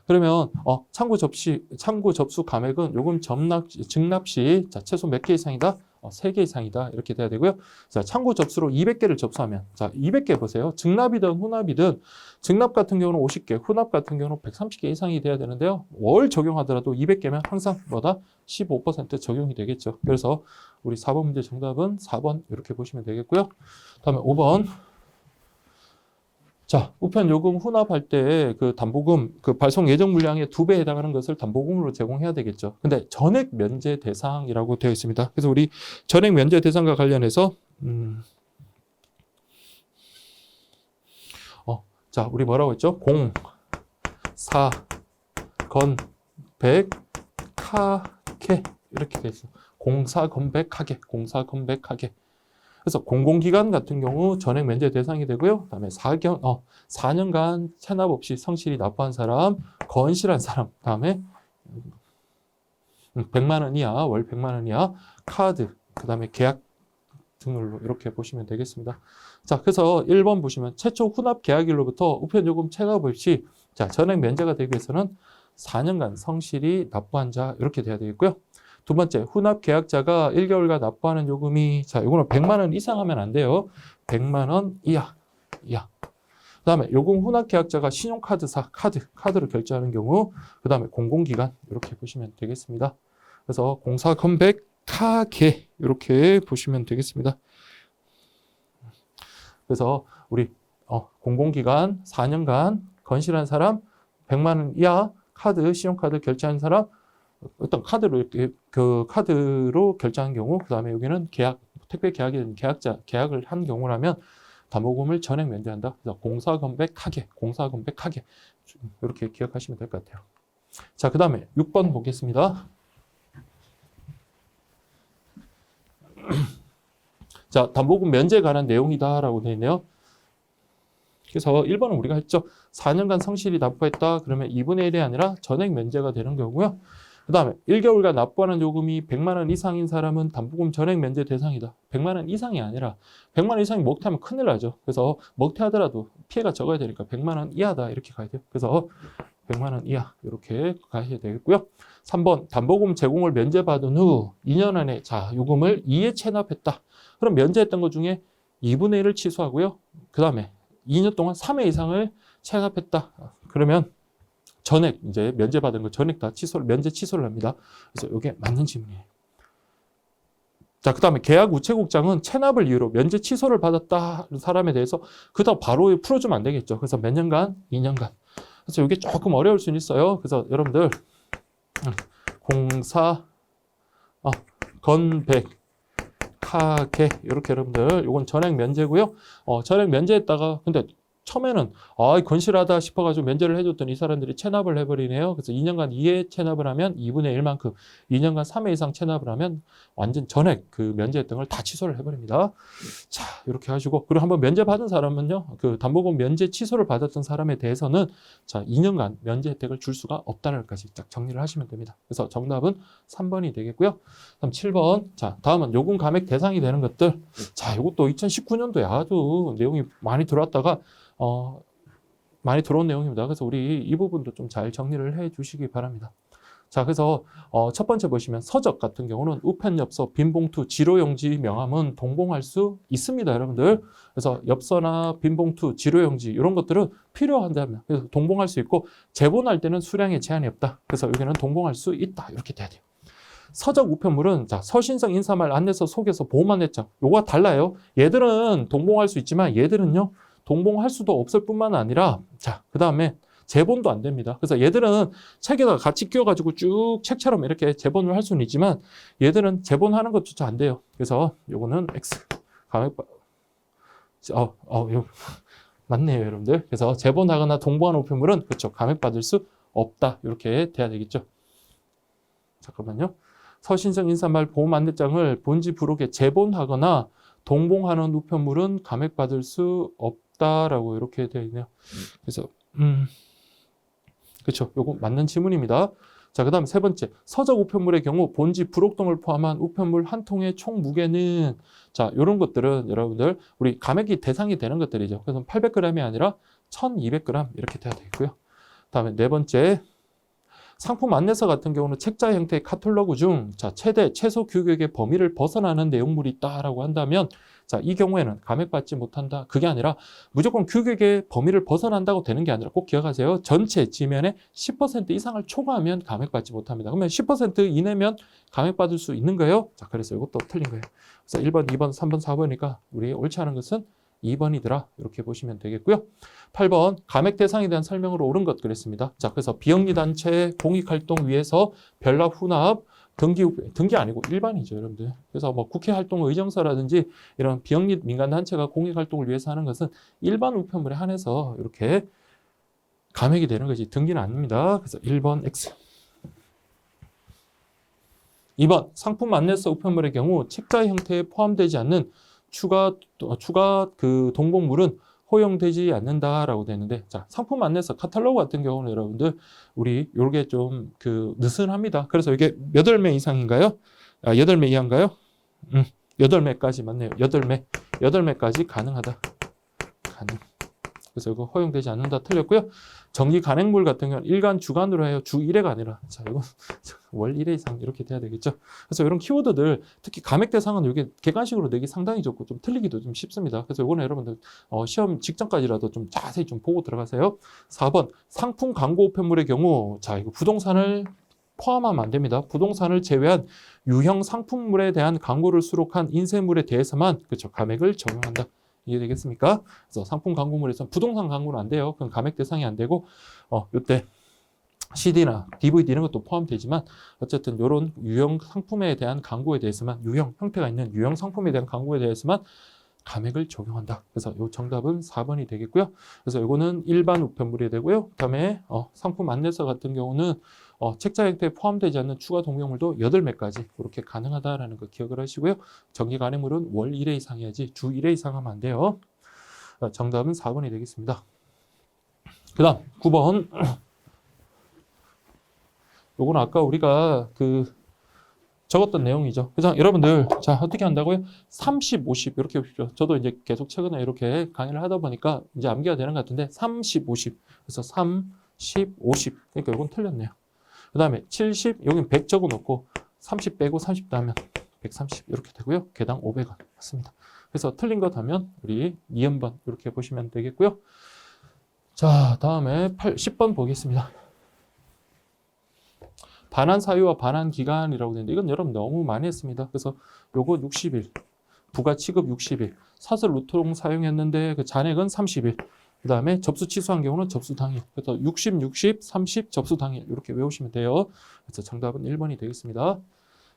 그러면 창구 접수 감액은 요금 증납 시 자, 최소 몇 개 이상이다? 3개 이상이다. 이렇게 돼야 되고요. 자, 창구 접수로 200개를 접수하면 자, 200개 보세요. 증납이든 후납이든 증납 같은 경우는 50개, 후납 같은 경우는 130개 이상이 돼야 되는데요. 월 적용하더라도 200개면 항상 뭐다? 15% 적용이 되겠죠. 그래서 우리 4번 문제 정답은 4번 이렇게 보시면 되겠고요. 다음에 5번. 자, 우편 요금 후납할 때 그 담보금, 그 발송 예정 물량의 2배에 해당하는 것을 담보금으로 제공해야 되겠죠. 근데 전액 면제 대상이라고 되어 있습니다. 그래서 우리 전액 면제 대상과 관련해서 자, 우리 뭐라고 했죠? 공, 사, 건, 백, 카, 케 이렇게 돼 있어. 공사, 건백, 하게, 공사, 건백, 하게. 그래서 공공기관 같은 경우 전액 면제 대상이 되고요. 그다음에 4년간 체납 없이 성실히 납부한 사람, 건실한 사람, 그다음에 100만 원 이하, 월 100만 원 이하, 카드, 그다음에 계약 등으로 이렇게 보시면 되겠습니다. 자, 그래서 1번 보시면 최초 후납 계약일로부터 우편요금 체납 없이 자, 전액 면제가 되기 위해서는 4년간 성실히 납부한 자 이렇게 돼야 되겠고요. 두 번째, 후납 계약자가 1개월간 납부하는 요금이, 자, 요거는 100만 원 이상 하면 안 돼요. 100만 원 이하. 그 다음에 요금 후납 계약자가 신용카드사, 카드로 결제하는 경우, 그 다음에 공공기관, 이렇게 보시면 되겠습니다. 그래서 공사, 건백, 카게, 이렇게 보시면 되겠습니다. 그래서 우리, 공공기관 4년간 건실한 사람, 100만 원 이하, 신용카드 결제하는 사람, 어떤 카드로 이렇게 그 카드로 결제한 경우, 그 다음에 여기는 택배 계약이든 계약을 한 경우라면 담보금을 전액 면제한다. 그래서 공사건백하게 이렇게 기억하시면 될 것 같아요. 자, 그 다음에 6번 보겠습니다. 자, 담보금 면제에 관한 내용이다라고 되어 있네요. 그래서 1번은 우리가 했죠. 4년간 성실히 납부했다. 그러면 2분의 1이 아니라 전액 면제가 되는 거고요. 그 다음에 1개월간 납부하는 요금이 100만 원 이상인 사람은 담보금 전액 면제 대상이다. 100만 원 이상이 아니라 100만 원 이상이 먹튀하면 큰일 나죠. 그래서 먹튀하더라도 피해가 적어야 되니까 100만 원 이하다 이렇게 가야 돼요. 그래서 100만 원 이하 이렇게 가셔야 되겠고요. 3번 담보금 제공을 면제받은 후 2년 안에 자 요금을 2회 체납했다. 그럼 면제했던 것 중에 2분의 1을 취소하고요. 그 다음에 2년 동안 3회 이상을 체납했다. 그러면 전액 이제 면제받은 거 전액 다 면제 취소를 합니다. 그래서 이게 맞는 질문이에요. 자, 그다음에 계약 우체국장은 체납을 이유로 면제 취소를 받았다 사람에 대해서 그다음 바로 풀어주면 안 되겠죠. 그래서 몇 년간? 2년간. 그래서 이게 조금 어려울 수는 있어요. 그래서 여러분들 공사, 건백, 카게 이렇게 여러분들 이건 전액 면제고요. 전액 면제했다가 근데 처음에는 건실하다 싶어가지고 면제를 해줬더니 이 사람들이 체납을 해버리네요. 그래서 2년간 2회 체납을 하면 2분의 1만큼, 2년간 3회 이상 체납을 하면 완전 전액 그 면제했던 걸 다 취소를 해버립니다. 자, 이렇게 하시고 그리고 한번 면제받은 사람은요, 그 담보금 면제 취소를 받았던 사람에 대해서는 자 2년간 면제 혜택을 줄 수가 없다는 것까지 딱 정리를 하시면 됩니다. 그래서 정답은 3번이 되겠고요. 다음 7번. 자, 다음은 요금 감액 대상이 되는 것들. 자, 이것도 2019년도에 아주 내용이 많이 들어왔다가 많이 들어온 내용입니다. 그래서 우리 이 부분도 좀 잘 정리를 해 주시기 바랍니다. 자, 그래서 첫 번째 보시면 서적 같은 경우는 우편엽서, 빈봉투, 지로용지 명함은 동봉할 수 있습니다, 여러분들. 그래서 엽서나 빈봉투, 지로용지 이런 것들은 필요한다면 그래서 동봉할 수 있고 제본할 때는 수량에 제한이 없다. 그래서 여기는 동봉할 수 있다. 이렇게 돼야 돼요. 서적 우편물은 자, 서신성 인사말 안내서 속에서 보험 안내장 요거가 달라요. 얘들은 동봉할 수 있지만 얘들은요 동봉할 수도 없을 뿐만 아니라 자, 그다음에 제본도 안 됩니다. 그래서 얘들은 책에다가 같이 끼워가지고 쭉 책처럼 이렇게 제본을 할 수는 있지만 얘들은 제본하는 것조차 안 돼요. 그래서 요거는 X 감액 맞네요, 여러분들. 그래서 제본하거나 동봉하는 우편물은 그렇죠. 감액받을 수 없다. 이렇게 돼야 되겠죠. 잠깐만요. 서신성 인사말 보험 안내장을 본지 부록에 제본하거나 동봉하는 우편물은 감액받을 수 없다라고 이렇게 되어 있네요. 그래서 그렇죠. 요거 맞는 지문입니다. 자, 그다음 세 번째. 서적 우편물의 경우 본지 부록 등을 포함한 우편물 한 통의 총 무게는 자, 요런 것들은 여러분들 우리 감액이 대상이 되는 것들이죠. 그래서 800g이 아니라 1200g 이렇게 돼야 되겠고요. 그다음에 네 번째. 상품 안내서 같은 경우는 책자 형태의 카탈로그 중 자, 최소 규격의 범위를 벗어나는 내용물이 있다라고 한다면 자, 이 경우에는 감액받지 못한다. 그게 아니라 무조건 규격의 범위를 벗어난다고 되는 게 아니라 꼭 기억하세요. 전체 지면의 10% 이상을 초과하면 감액받지 못합니다. 그러면 10% 이내면 감액받을 수 있는 거예요. 자, 그래서 이것도 틀린 거예요. 그래서 1번, 2번, 3번, 4번이니까 우리 옳지 않은 것은 2번이더라. 이렇게 보시면 되겠고요. 8번 감액 대상에 대한 설명으로 옳은 것 그랬습니다. 자, 그래서 비영리 단체 공익활동 위해서 별납 훈합 등기 아니고 일반이죠, 여러분들. 그래서 뭐 국회 활동 의정서라든지 이런 비영리 민간 단체가 공익활동을 위해서 하는 것은 일반 우편물에 한해서 이렇게 감액이 되는 것이 등기는 아닙니다. 그래서 1번 X. 2번 상품 안내서 우편물의 경우 책자 형태에 포함되지 않는 추가 그 동봉물은 허용되지 않는다라고 되는데 자, 상품 안내서 카탈로그 같은 경우는 여러분들 우리 요게 좀 그 느슨합니다. 그래서 이게 몇 월매 이상인가요? 8매 이하인가요? 8매까지 맞네요. 8매까지 가능하다. 가능. 그래서 이거 허용되지 않는다 틀렸고요. 정기 간행물 같은 경우는 일간 주간으로 해요. 주 1회가 아니라 자, 이거 월 1회 이상 이렇게 돼야 되겠죠. 그래서 이런 키워드들 특히 감액 대상은 이게 객관식으로 내기 상당히 좋고 좀 틀리기도 좀 쉽습니다. 그래서 이거는 여러분들 시험 직전까지라도 좀 자세히 좀 보고 들어가세요. 4번 상품 광고 우편물의 경우 자, 이거 부동산을 포함하면 안 됩니다. 부동산을 제외한 유형 상품물에 대한 광고를 수록한 인쇄물에 대해서만 그렇죠. 감액을 적용한다. 이해되겠습니까? 그래서 상품 광고물에서는 부동산 광고는 안 돼요. 그건 감액 대상이 안 되고, 이때 CD나 DVD 이런 것도 포함되지만, 어쨌든 이런 유형 상품에 대한 광고에 대해서만, 유형, 형태가 있는 유형 상품에 대한 광고에 대해서만 감액을 적용한다. 그래서 이 정답은 4번이 되겠고요. 그래서 이거는 일반 우편물이 되고요. 그 다음에 상품 안내서 같은 경우는 책자 형태에 포함되지 않는 추가 동명물도 8매까지 그렇게 가능하다라는 거 기억을 하시고요. 정기 간행물은 월 1회 이상이야지 주 1회 이상 하면 안 돼요. 정답은 4번이 되겠습니다. 그 다음 9번 요건 아까 우리가 적었던 내용이죠. 그래서 여러분들 자 어떻게 한다고요? 30, 50 이렇게 보십시오. 저도 이제 계속 최근에 이렇게 강의를 하다 보니까 이제 암기가 되는 것 같은데 30, 50 그래서 3, 10, 50 그러니까 이건 틀렸네요. 그 다음에 70 여긴 100 적어놓고 30 빼고 30 더하면 130 이렇게 되고요. 개당 500원 맞습니다. 그래서 틀린 것 하면 우리 2연번 이렇게 보시면 되겠고요. 자 다음에 10번 보겠습니다. 반환 사유와 반환 기간이라고 되는데 이건 여러분 너무 많이 했습니다. 그래서 요거 60일, 부가 취급 60일, 사설 루통 사용했는데 그 잔액은 30일. 그 다음에 접수 취소한 경우는 접수 당일. 그래서 60, 60, 30 접수 당일 이렇게 외우시면 돼요. 그래서 정답은 1번이 되겠습니다.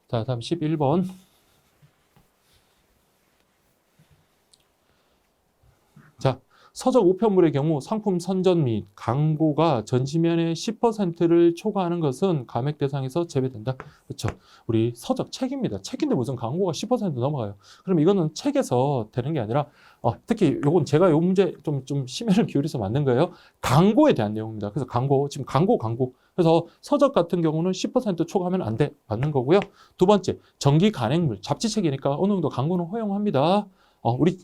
자, 다음 11번. 자, 서적 우편물의 경우 상품 선전 및 광고가 전지면의 10%를 초과하는 것은 감액 대상에서 제외된다. 그렇죠? 우리 서적 책입니다. 책인데 무슨 광고가 10% 넘어가요. 그럼 이거는 책에서 되는 게 아니라 특히 요건 제가 요 문제 좀 심혈을 기울여서 만든 거예요. 광고에 대한 내용입니다. 그래서 광고 지금 광고. 그래서 서적 같은 경우는 10% 초과하면 안 돼. 맞는 거고요. 두 번째 정기 간행물 잡지책이니까 어느 정도 광고는 허용합니다. 우리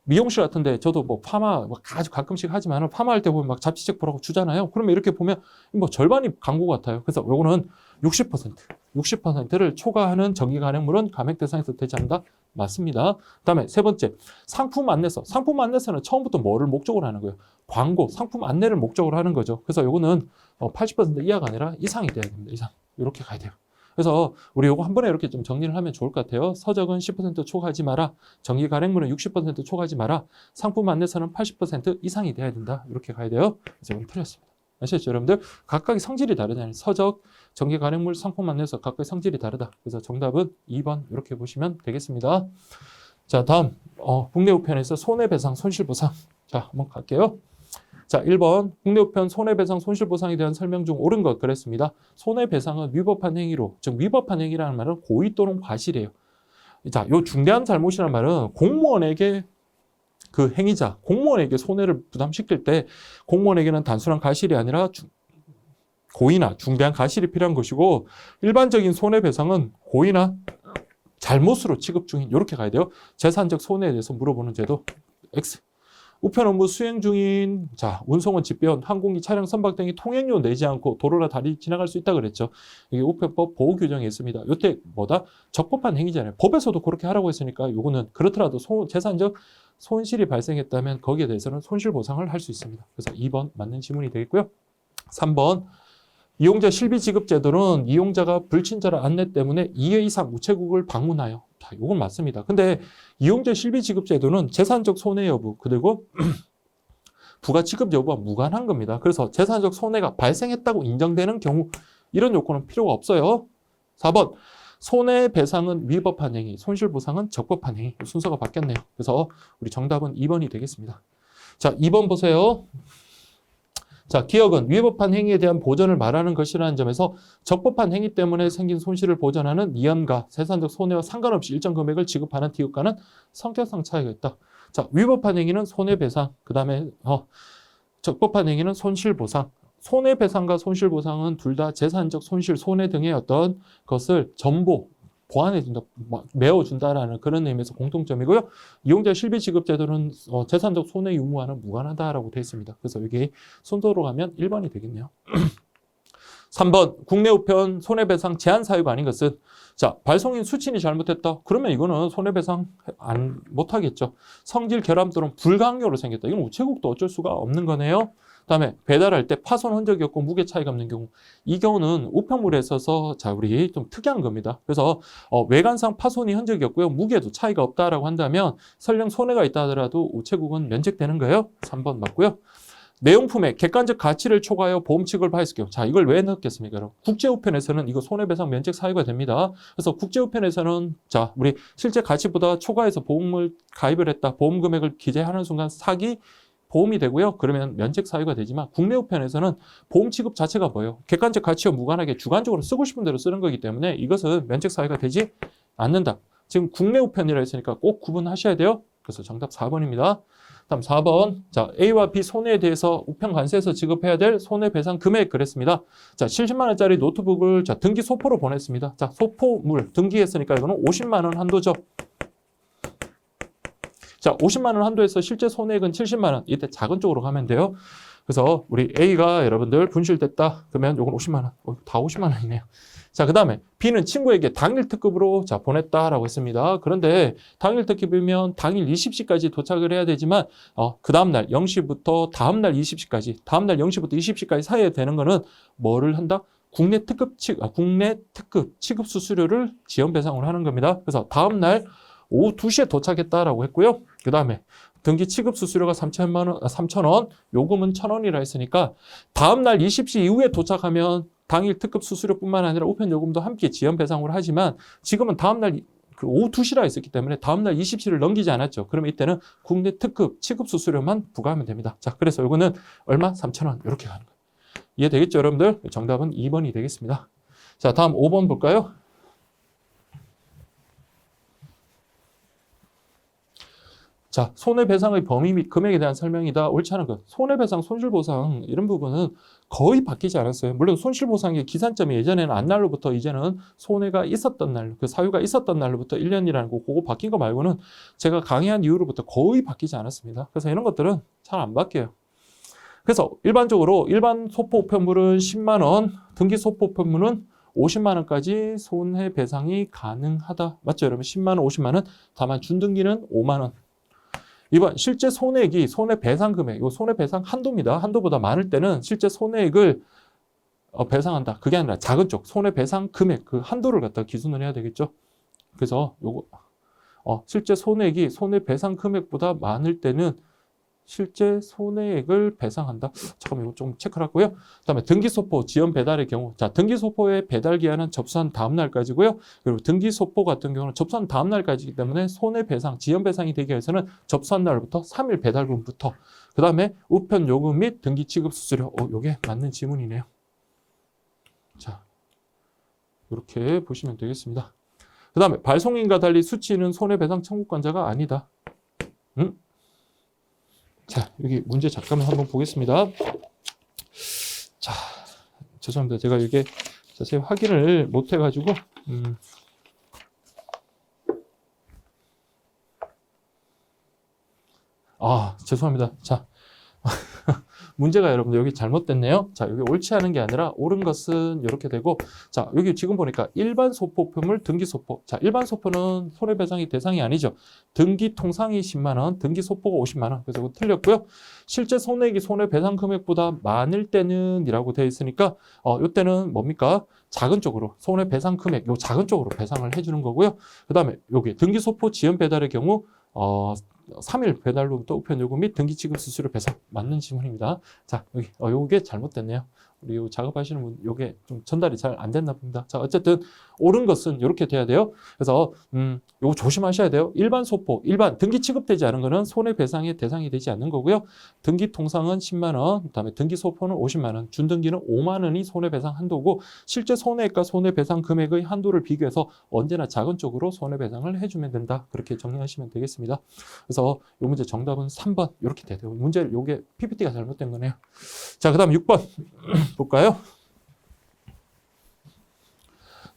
미용실 같은데 저도 뭐 파마 아주 가끔씩 하지만 파마 할 때 보면 막 잡지책 보라고 주잖아요. 그러면 이렇게 보면 뭐 절반이 광고 같아요. 그래서 요거는 60%를 초과하는 정기 간행물은 감액 대상에서 되지 않는다. 맞습니다. 그다음에 세 번째 상품 안내서. 상품 안내서는 처음부터 뭐를 목적으로 하는 거예요? 광고, 상품 안내를 목적으로 하는 거죠. 그래서 요거는 80% 이하가 아니라 이상이 돼야 됩니다. 이상. 이렇게 가야 돼요. 그래서 우리 요거 한 번에 이렇게 좀 정리를 하면 좋을 것 같아요. 서적은 10% 초과하지 마라. 정기 발행물은 60% 초과하지 마라. 상품 안내서는 80% 이상이 돼야 된다. 이렇게 가야 돼요. 그래서 오늘 틀렸습니다. 아시겠죠, 여러분들? 각각의 성질이 다르잖아요. 서적, 정기 발행물, 상품 안내서 각각의 성질이 다르다. 그래서 정답은 2번 이렇게 보시면 되겠습니다. 자, 다음 국내 우편에서 손해배상, 손실보상. 자, 한번 갈게요. 자, 1번 국내 우편 손해배상, 손실보상에 대한 설명 중 옳은 것 그랬습니다. 손해배상은 위법한 행위로, 즉 위법한 행위라는 말은 고의 또는 과실이에요. 자, 요 중대한 잘못이라는 말은 공무원에게 그 행위자, 공무원에게 손해를 부담시킬 때 공무원에게는 단순한 과실이 아니라 고의나 중대한 과실이 필요한 것이고, 일반적인 손해배상은 고의나 잘못으로 취급 중인, 이렇게 가야 돼요. 재산적 손해에 대해서 물어보는 제도 X. 우편 업무 수행 중인, 자, 운송원 집배원, 항공기, 차량, 선박 등이 통행료 내지 않고 도로나 다리 지나갈 수 있다 그랬죠. 이게 우편법 보호 규정에 있습니다. 요때 뭐다? 적법한 행위잖아요. 법에서도 그렇게 하라고 했으니까 요거는 그렇더라도 재산적 손실이 발생했다면 거기에 대해서는 손실보상을 할 수 있습니다. 그래서 2번 맞는 지문이 되겠고요. 3번 이용자 실비 지급 제도는 이용자가 불친절한 안내 때문에 2회 이상 우체국을 방문하여. 자, 이건 맞습니다. 근데 이용자 실비 지급 제도는 재산적 손해 여부 그리고 부가 지급 여부와 무관한 겁니다. 그래서 재산적 손해가 발생했다고 인정되는 경우 이런 요건은 필요가 없어요. 4번 손해배상은 위법한 행위, 손실보상은 적법한 행위. 순서가 바뀌었네요. 그래서 우리 정답은 2번이 되겠습니다. 자, 2번 보세요. 자, 기억은 위법한 행위에 대한 보전을 말하는 것이라는 점에서 적법한 행위 때문에 생긴 손실을 보전하는 이연과 재산적 손해와 상관없이 일정 금액을 지급하는 티격과는 성격상 차이가 있다. 자, 위법한 행위는 손해배상, 그 다음에 적법한 행위는 손실보상. 손해배상과 손실보상은 둘 다 재산적 손실, 손해 등의 어떤 것을 전부 보완해준다, 메워준다라는 그런 의미에서 공통점이고요. 이용자 실비 지급 제도는 재산적 손해 유무와는 무관하다라고 되어 있습니다. 그래서 여기 순서로 가면 1번이 되겠네요. 3번 국내 우편 손해배상 제한 사유가 아닌 것은, 자, 발송인 수친이 잘못했다. 그러면 이거는 손해배상 못하겠죠. 성질 결함 또는 불가항력으로 생겼다. 이건 우체국도 어쩔 수가 없는 거네요. 그다음에 배달할 때 파손 흔적이 없고 무게 차이가 없는 경우, 이 경우는 우편물에 있어서 자, 우리 좀 특이한 겁니다. 그래서 외관상 파손이 흔적이 없고요, 무게도 차이가 없다라고 한다면 설령 손해가 있다 하더라도 우체국은 면책되는 거예요. 3번 맞고요. 내용품의 객관적 가치를 초과하여 보험 취급을 받을 경우, 자, 이걸 왜 넣겠습니까? 여러분? 국제우편에서는 이거 손해배상 면책 사유가 됩니다. 그래서 국제우편에서는 자, 우리 실제 가치보다 초과해서 보험을 가입을 했다, 보험 금액을 기재하는 순간 사기 보험이 되고요. 그러면 면책 사유가 되지만 국내 우편에서는 보험 취급 자체가 뭐예요? 객관적 가치와 무관하게 주관적으로 쓰고 싶은 대로 쓰는 거기 때문에 이것은 면책 사유가 되지 않는다. 지금 국내 우편이라 했으니까 꼭 구분하셔야 돼요. 그래서 정답 4번입니다. 다음 4번. 자, A와 B 손해에 대해서 우편 관세에서 지급해야 될 손해배상 금액 그랬습니다. 자, 70만 원짜리 노트북을 자, 등기 소포로 보냈습니다. 자, 소포물 등기했으니까 이거는 50만 원 한도죠. 자, 50만 원 한도에서 실제 손해액은 70만 원. 이때 작은 쪽으로 가면 돼요. 그래서 우리 A가 여러분들 분실됐다. 그러면 이건 50만 원. 다 50만 원이네요. 자, 그 다음에 B는 친구에게 당일 특급으로 자, 보냈다라고 했습니다. 그런데 당일 특급이면 당일 20시까지 도착을 해야 되지만 그 다음날 0시부터 다음날 20시까지, 다음날 0시부터 20시까지 사이에 되는 거는 뭐를 한다? 국내 특급 취급 수수료를 지연 배상을 하는 겁니다. 그래서 다음날 오후 2시에 도착했다라고 했고요. 그 다음에 등기 취급 수수료가 3,000원, 요금은 1,000원이라 했으니까 다음날 20시 이후에 도착하면 당일 특급 수수료뿐만 아니라 우편 요금도 함께 지연 배상을 하지만 지금은 다음날 오후 2시라 했었기 때문에 다음날 20시를 넘기지 않았죠. 그러면 이때는 국내 특급 취급 수수료만 부과하면 됩니다. 자, 그래서 요거는 얼마? 3,000원 이렇게 가는 거예요. 이해되겠죠, 여러분들? 정답은 2번이 되겠습니다. 자, 다음 5번 볼까요? 자, 손해배상의 범위 및 금액에 대한 설명이다. 옳지 않은 것. 손해배상, 손실보상 이런 부분은 거의 바뀌지 않았어요. 물론 손실보상의 기산점이 예전에는 안날로부터 이제는 손해가 있었던 날, 그 사유가 있었던 날로부터 1년이라는 거, 그거 바뀐 거 말고는 제가 강의한 이후로부터 거의 바뀌지 않았습니다. 그래서 이런 것들은 잘 안 바뀌어요. 그래서 일반적으로 일반 소포 우편물은 10만 원, 등기 소포 우편물은 50만 원까지 손해배상이 가능하다. 맞죠, 여러분? 10만 원, 50만 원. 다만 준등기는 5만 원. 이번 실제 손해액이 손해배상 금액, 이 손해배상 한도입니다. 한도보다 많을 때는 실제 손해액을 배상한다. 그게 아니라 작은 쪽 손해배상 금액 그 한도를 갖다 기준을 해야 되겠죠. 그래서 요거 실제 손해액이 손해배상 금액보다 많을 때는 실제 손해액을 배상한다. 잠깐만 이거 좀 체크를 하고요. 그다음에 등기소포 지연 배달의 경우, 자 등기소포의 배달 기한은 접수한 다음 날까지고요. 그리고 등기소포 같은 경우는 접수한 다음 날까지이기 때문에 손해배상 지연 배상이 되기 위해서는 접수한 날부터 3일 배달분부터, 그다음에 우편 요금 및 등기 취급 수수료. 요게 맞는 지문이네요. 자 이렇게 보시면 되겠습니다. 그다음에 발송인과 달리 수취인은 손해배상 청구권자가 아니다. 자, 여기 문제 잠깐만 한번 보겠습니다. 자, 죄송합니다. 제가 이게 자세히 확인을 못 해가지고, 죄송합니다. 자, 문제가 여러분들 여기 잘못됐네요. 자, 여기 옳지 않은 게 아니라 옳은 것은 이렇게 되고, 자, 여기 지금 보니까 일반 소포품을 등기 소포. 자, 일반 소포는 손해배상이 대상이 아니죠. 등기 통상이 10만 원, 등기 소포가 50만 원. 그래서 이거 틀렸고요. 실제 손해액이 손해배상 금액보다 많을 때는 이라고 되어 있으니까, 이때는 뭡니까? 작은 쪽으로 손해배상 금액, 요 작은 쪽으로 배상을 해주는 거고요. 그 다음에 여기 등기 소포 지연 배달의 경우, 3일 배달로부터 우편 요금 및 등기 취급 수수료 배상 맞는 지문입니다. 자, 여기 요게 잘못됐네요. 우리 요 작업하시는 분 요게 좀 전달이 잘 안 됐나 봅니다. 자, 어쨌든 옳은 것은 이렇게 돼야 돼요. 그래서 요거 조심하셔야 돼요. 일반 소포, 일반 등기 취급되지 않은 거는 손해배상의 대상이 되지 않는 거고요. 등기 통상은 10만 원, 그다음에 등기 소포는 50만 원, 준등기는 5만 원이 손해배상 한도고 실제 손해액과 손해배상 금액의 한도를 비교해서 언제나 작은 쪽으로 손해배상을 해주면 된다. 그렇게 정리하시면 되겠습니다. 그래서 이 문제 정답은 3번 이렇게 돼야 돼요. 문제 요게 PPT가 잘못된 거네요. 자, 그다음 6번 볼까요?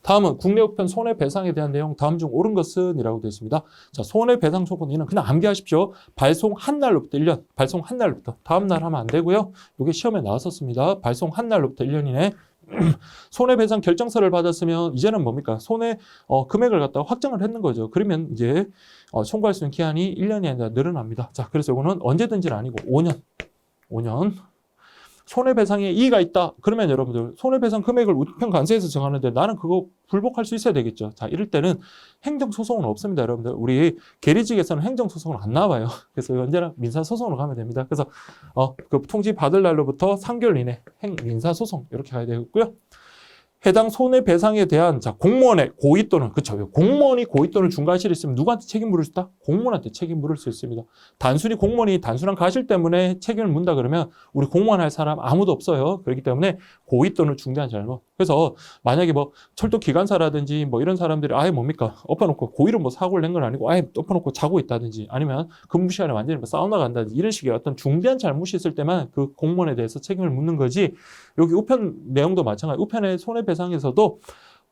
다음은 국내우편 손해배상에 대한 내용 다음 중 옳은 것은 이라고 되어 있습니다. 자, 손해배상 조건은 그냥 암기하십시오. 발송 한 날로부터 1년, 발송 한 날로부터 다음 날 하면 안 되고요. 이게 시험에 나왔었습니다. 발송 한 날로부터 1년 이내 손해배상 결정서를 받았으면 이제는 뭡니까? 손해 금액을 갖다가 확정을 했는 거죠. 그러면 이제 청구할 수 있는 기한이 1년이 아니라 늘어납니다. 자, 그래서 이거는 언제든지는 아니고 5년. 손해배상에 이의가 있다. 그러면 여러분들 손해배상 금액을 우편 관세에서 정하는데 나는 그거 불복할 수 있어야 되겠죠. 자, 이럴 때는 행정소송은 없습니다. 여러분들 우리 계리직에서는 행정소송은 안 나와요. 그래서 언제나 민사소송으로 가면 됩니다. 그래서 그 통지 받을 날로부터 3개월 이내 민사소송 이렇게 가야 되겠고요. 해당 손해배상에 대한 공무원의 고의 또는 그렇죠. 공무원이 고의 또는 중과실이 있으면 누구한테 책임 물을 수 있다? 공무원한테 책임 물을 수 있습니다. 단순히 공무원이 단순한 과실 때문에 책임을 묻는다 그러면 우리 공무원 할 사람 아무도 없어요. 그렇기 때문에 고의 또는 중대한 잘못. 그래서 만약에 뭐 철도 기관사라든지 뭐 이런 사람들이 아예 뭡니까? 엎어놓고 고의로 뭐 사고를 낸 건 아니고 아예 엎어놓고 자고 있다든지 아니면 근무 시간에 완전히 뭐 사우나 간다든지 이런 식의 어떤 중대한 잘못이 있을 때만 그 공무원에 대해서 책임을 묻는 거지. 여기 우편 내용도 마찬가지. 우편의 손해배상에서도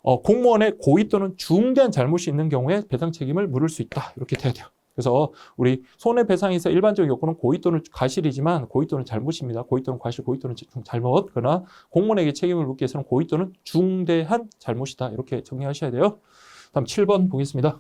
공무원의 고의 또는 중대한 잘못이 있는 경우에 배상 책임을 물을 수 있다. 이렇게 돼야 돼요. 그래서 우리 손해배상에서 일반적인 요건은 고의 또는 과실이지만 고의 또는 잘못입니다. 고의 또는 과실, 고의 또는 잘못. 그러나 공무원에게 책임을 묻기 위해서는 고의 또는 중대한 잘못이다. 이렇게 정리하셔야 돼요. 다음 7번 보겠습니다.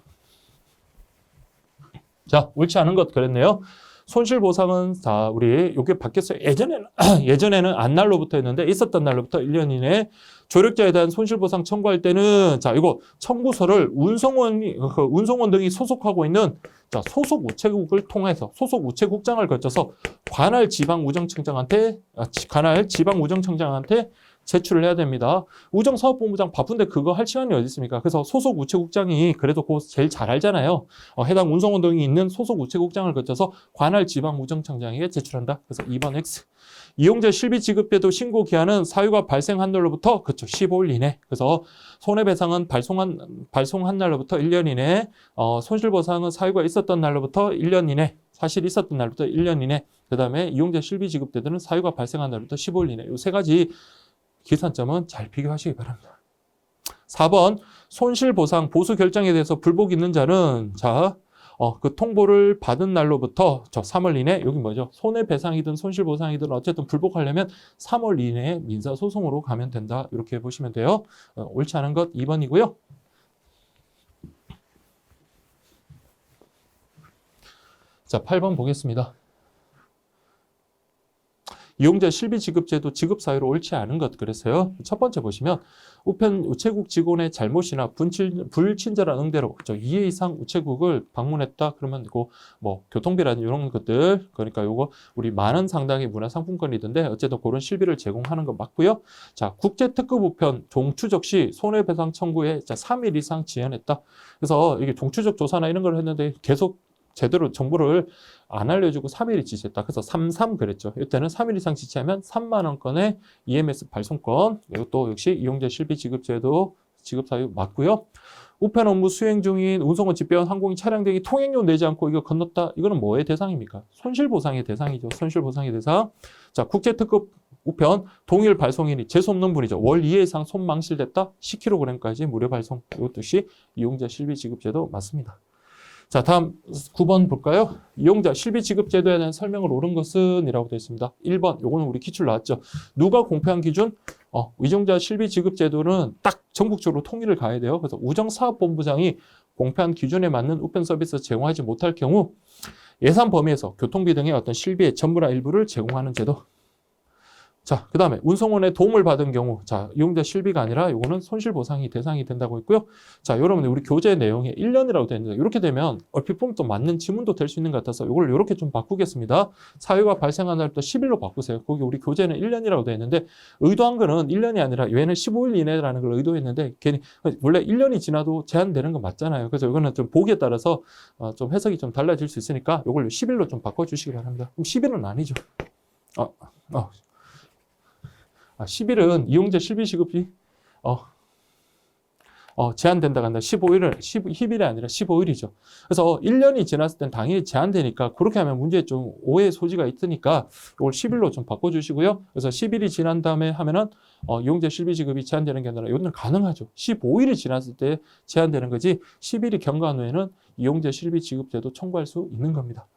자, 옳지 않은 것 그랬네요. 손실보상은 자 우리 요게 바뀌었어요. 예전에는 안 날로부터 했는데 있었던 날로부터 1년 이내에 조력자에 대한 손실보상 청구할 때는 자 이거 청구서를 운송원 등이 소속하고 있는 자 소속 우체국을 통해서 소속 우체국장을 거쳐서 관할 지방우정청장한테 제출을 해야 됩니다. 우정사업본부장 바쁜데 그거 할 시간이 어디 있습니까? 그래서 소속 우체국장이 그래도 그거 제일 잘 알잖아요. 해당 운송원 등이 있는 소속 우체국장을 거쳐서 관할 지방우정청장에게 제출한다. 그래서 2번 X. 이용자 실비 지급 때도 신고 기한은 사유가 발생한 날로부터 그렇죠. 15일 이내. 그래서 손해배상은 발송한 날로부터 1년 이내, 손실보상은 사유가 있었던 날로부터 1년 이내, 사실이 있었던 날부터 1년 이내. 그다음에 이용자 실비 지급 때는 사유가 발생한 날부터 15일 이내. 이 세 가지 계산점은 잘 비교하시기 바랍니다. 4번 손실보상 보수 결정에 대해서 불복 있는 자는 그 통보를 받은 날로부터 3월 이내 여기 뭐죠? 손해배상이든 손실보상이든 어쨌든 불복하려면 3월 이내에 민사소송으로 가면 된다. 이렇게 보시면 돼요. 옳지 않은 것 2번이고요. 자, 8번 보겠습니다. 이용자 실비지급제도 지급사유로 옳지 않은 것 그래서요. 첫 번째 보시면 우편 우체국 직원의 잘못이나 불친절한 응대로 저 2회 이상 우체국을 방문했다 그러면 이거 뭐 교통비라든지 이런 것들 그러니까 요거 우리 만원 상당의 문화상품권이던데 어쨌든 그런 실비를 제공하는 거 맞고요. 자, 국제특급 우편 종추적 시 손해배상 청구에 3일 이상 지연했다. 그래서 이게 종추적 조사나 이런 걸 했는데 계속 제대로 정보를 안 알려주고 3일이 지체했다. 그래서 33 그랬죠. 이때는 3일 이상 지체하면 3만 원권의 EMS 발송권. 이것도 역시 이용자 실비지급제도 지급사유 맞고요. 우편 업무 수행 중인 운송원 집배원 항공기 차량 등이 통행료 내지 않고 이거 건넜다. 이거는 뭐의 대상입니까? 손실보상의 대상이죠. 손실보상의 대상. 자, 국제특급 우편 동일 발송인이 재수없는 분이죠. 월 2회 이상 손망실됐다. 10kg까지 무료 발송. 이것도 역시 이용자 실비지급제도 맞습니다. 자, 다음 9번 볼까요? 이용자 실비지급제도에 대한 설명을 옳은 것은 이라고 되어 있습니다. 1번, 요거는 우리 기출 나왔죠. 누가 공표한 기준? 이용자 실비지급제도는 딱 전국적으로 통일을 가야 돼요. 그래서 우정사업본부장이 공표한 기준에 맞는 우편 서비스 제공하지 못할 경우 예산 범위에서 교통비 등의 어떤 실비의 전부나 일부를 제공하는 제도. 자, 그 다음에 운송원의 도움을 받은 경우, 자, 이용자 실비가 아니라 이거는 손실보상이 대상이 된다고 했고요. 자, 여러분들 우리 교재 내용에 1년이라고 되어 있는데 이렇게 되면 얼핏 보면 또 맞는 지문도 될 수 있는 것 같아서 이걸 이렇게 좀 바꾸겠습니다. 사유가 발생한 날부터 10일로 바꾸세요. 거기 우리 교재는 1년이라고 되어 있는데 의도한 거는 1년이 아니라 얘는 15일 이내라는 걸 의도했는데 괜히 원래 1년이 지나도 제한되는 건 맞잖아요. 그래서 이거는 좀 보기에 따라서 좀 해석이 좀 달라질 수 있으니까 이걸 10일로 좀 바꿔주시기 바랍니다. 그럼 10일은 아니죠. 10일은 이용자 실비지급이 제한된다고 한다. 10일이 아니라 15일이죠. 그래서 1년이 지났을 땐 당연히 제한되니까 그렇게 하면 문제에 좀 오해의 소지가 있으니까 이걸 10일로 좀 바꿔주시고요. 그래서 10일이 지난 다음에 하면은 이용자 실비지급이 제한되는 게 아니라 이거는 가능하죠. 15일이 지났을 때 제한되는 거지 10일이 경과한 후에는 이용자 실비지급제도 청구할 수 있는 겁니다.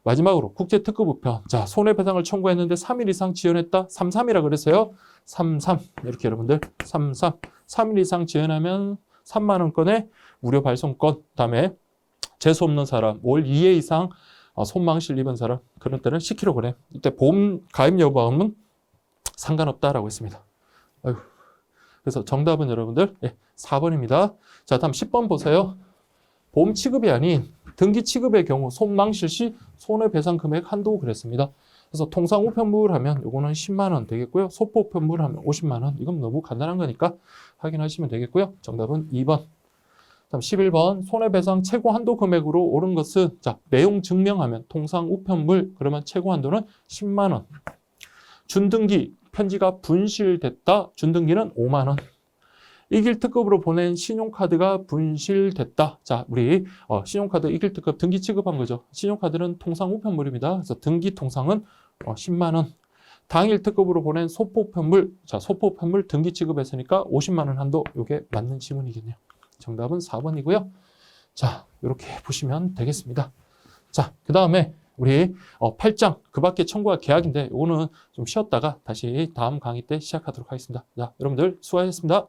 마지막으로 국제특급 우편. 자, 손해배상을 청구했는데 3일 이상 지연했다. 33이라 그랬어요. 33 이렇게 여러분들 33 3일 이상 지연하면 3만 원권의 무료 발송권. 다음에 재수 없는 사람 월 2회 이상 손망실 입은 사람 그런 때는 10kg. 이때 보험 가입 여부하고는 상관없다라고 했습니다. 아이고. 그래서 정답은 여러분들 4번입니다. 자, 다음 10번 보세요. 보험 취급이 아닌 등기 취급의 경우 손망실 시 손해배상 금액 한도 그랬습니다. 그래서 통상 우편물 하면 요거는 10만 원 되겠고요. 소포 우편물 하면 50만 원. 이건 너무 간단한 거니까 확인하시면 되겠고요. 정답은 2번. 다음 11번 손해배상 최고 한도 금액으로 오른 것은 자, 내용 증명하면 통상 우편물 그러면 최고 한도는 10만 원. 준등기 편지가 분실됐다. 준등기는 5만 원. 이길 특급으로 보낸 신용카드가 분실됐다. 자, 우리 신용카드 이길 특급 등기 취급한 거죠. 신용카드는 통상 우편물입니다. 그래서 등기 통상은 10만 원. 당일 특급으로 보낸 소포 우편물. 자, 소포 우편물 등기 취급했으니까 50만 원 한도. 이게 맞는 지문이겠네요. 정답은 4번이고요. 자, 이렇게 보시면 되겠습니다. 자, 그 다음에 우리 8장 그 밖에 청구할 계약인데 이거는 좀 쉬었다가 다시 다음 강의 때 시작하도록 하겠습니다. 자, 여러분들 수고하셨습니다.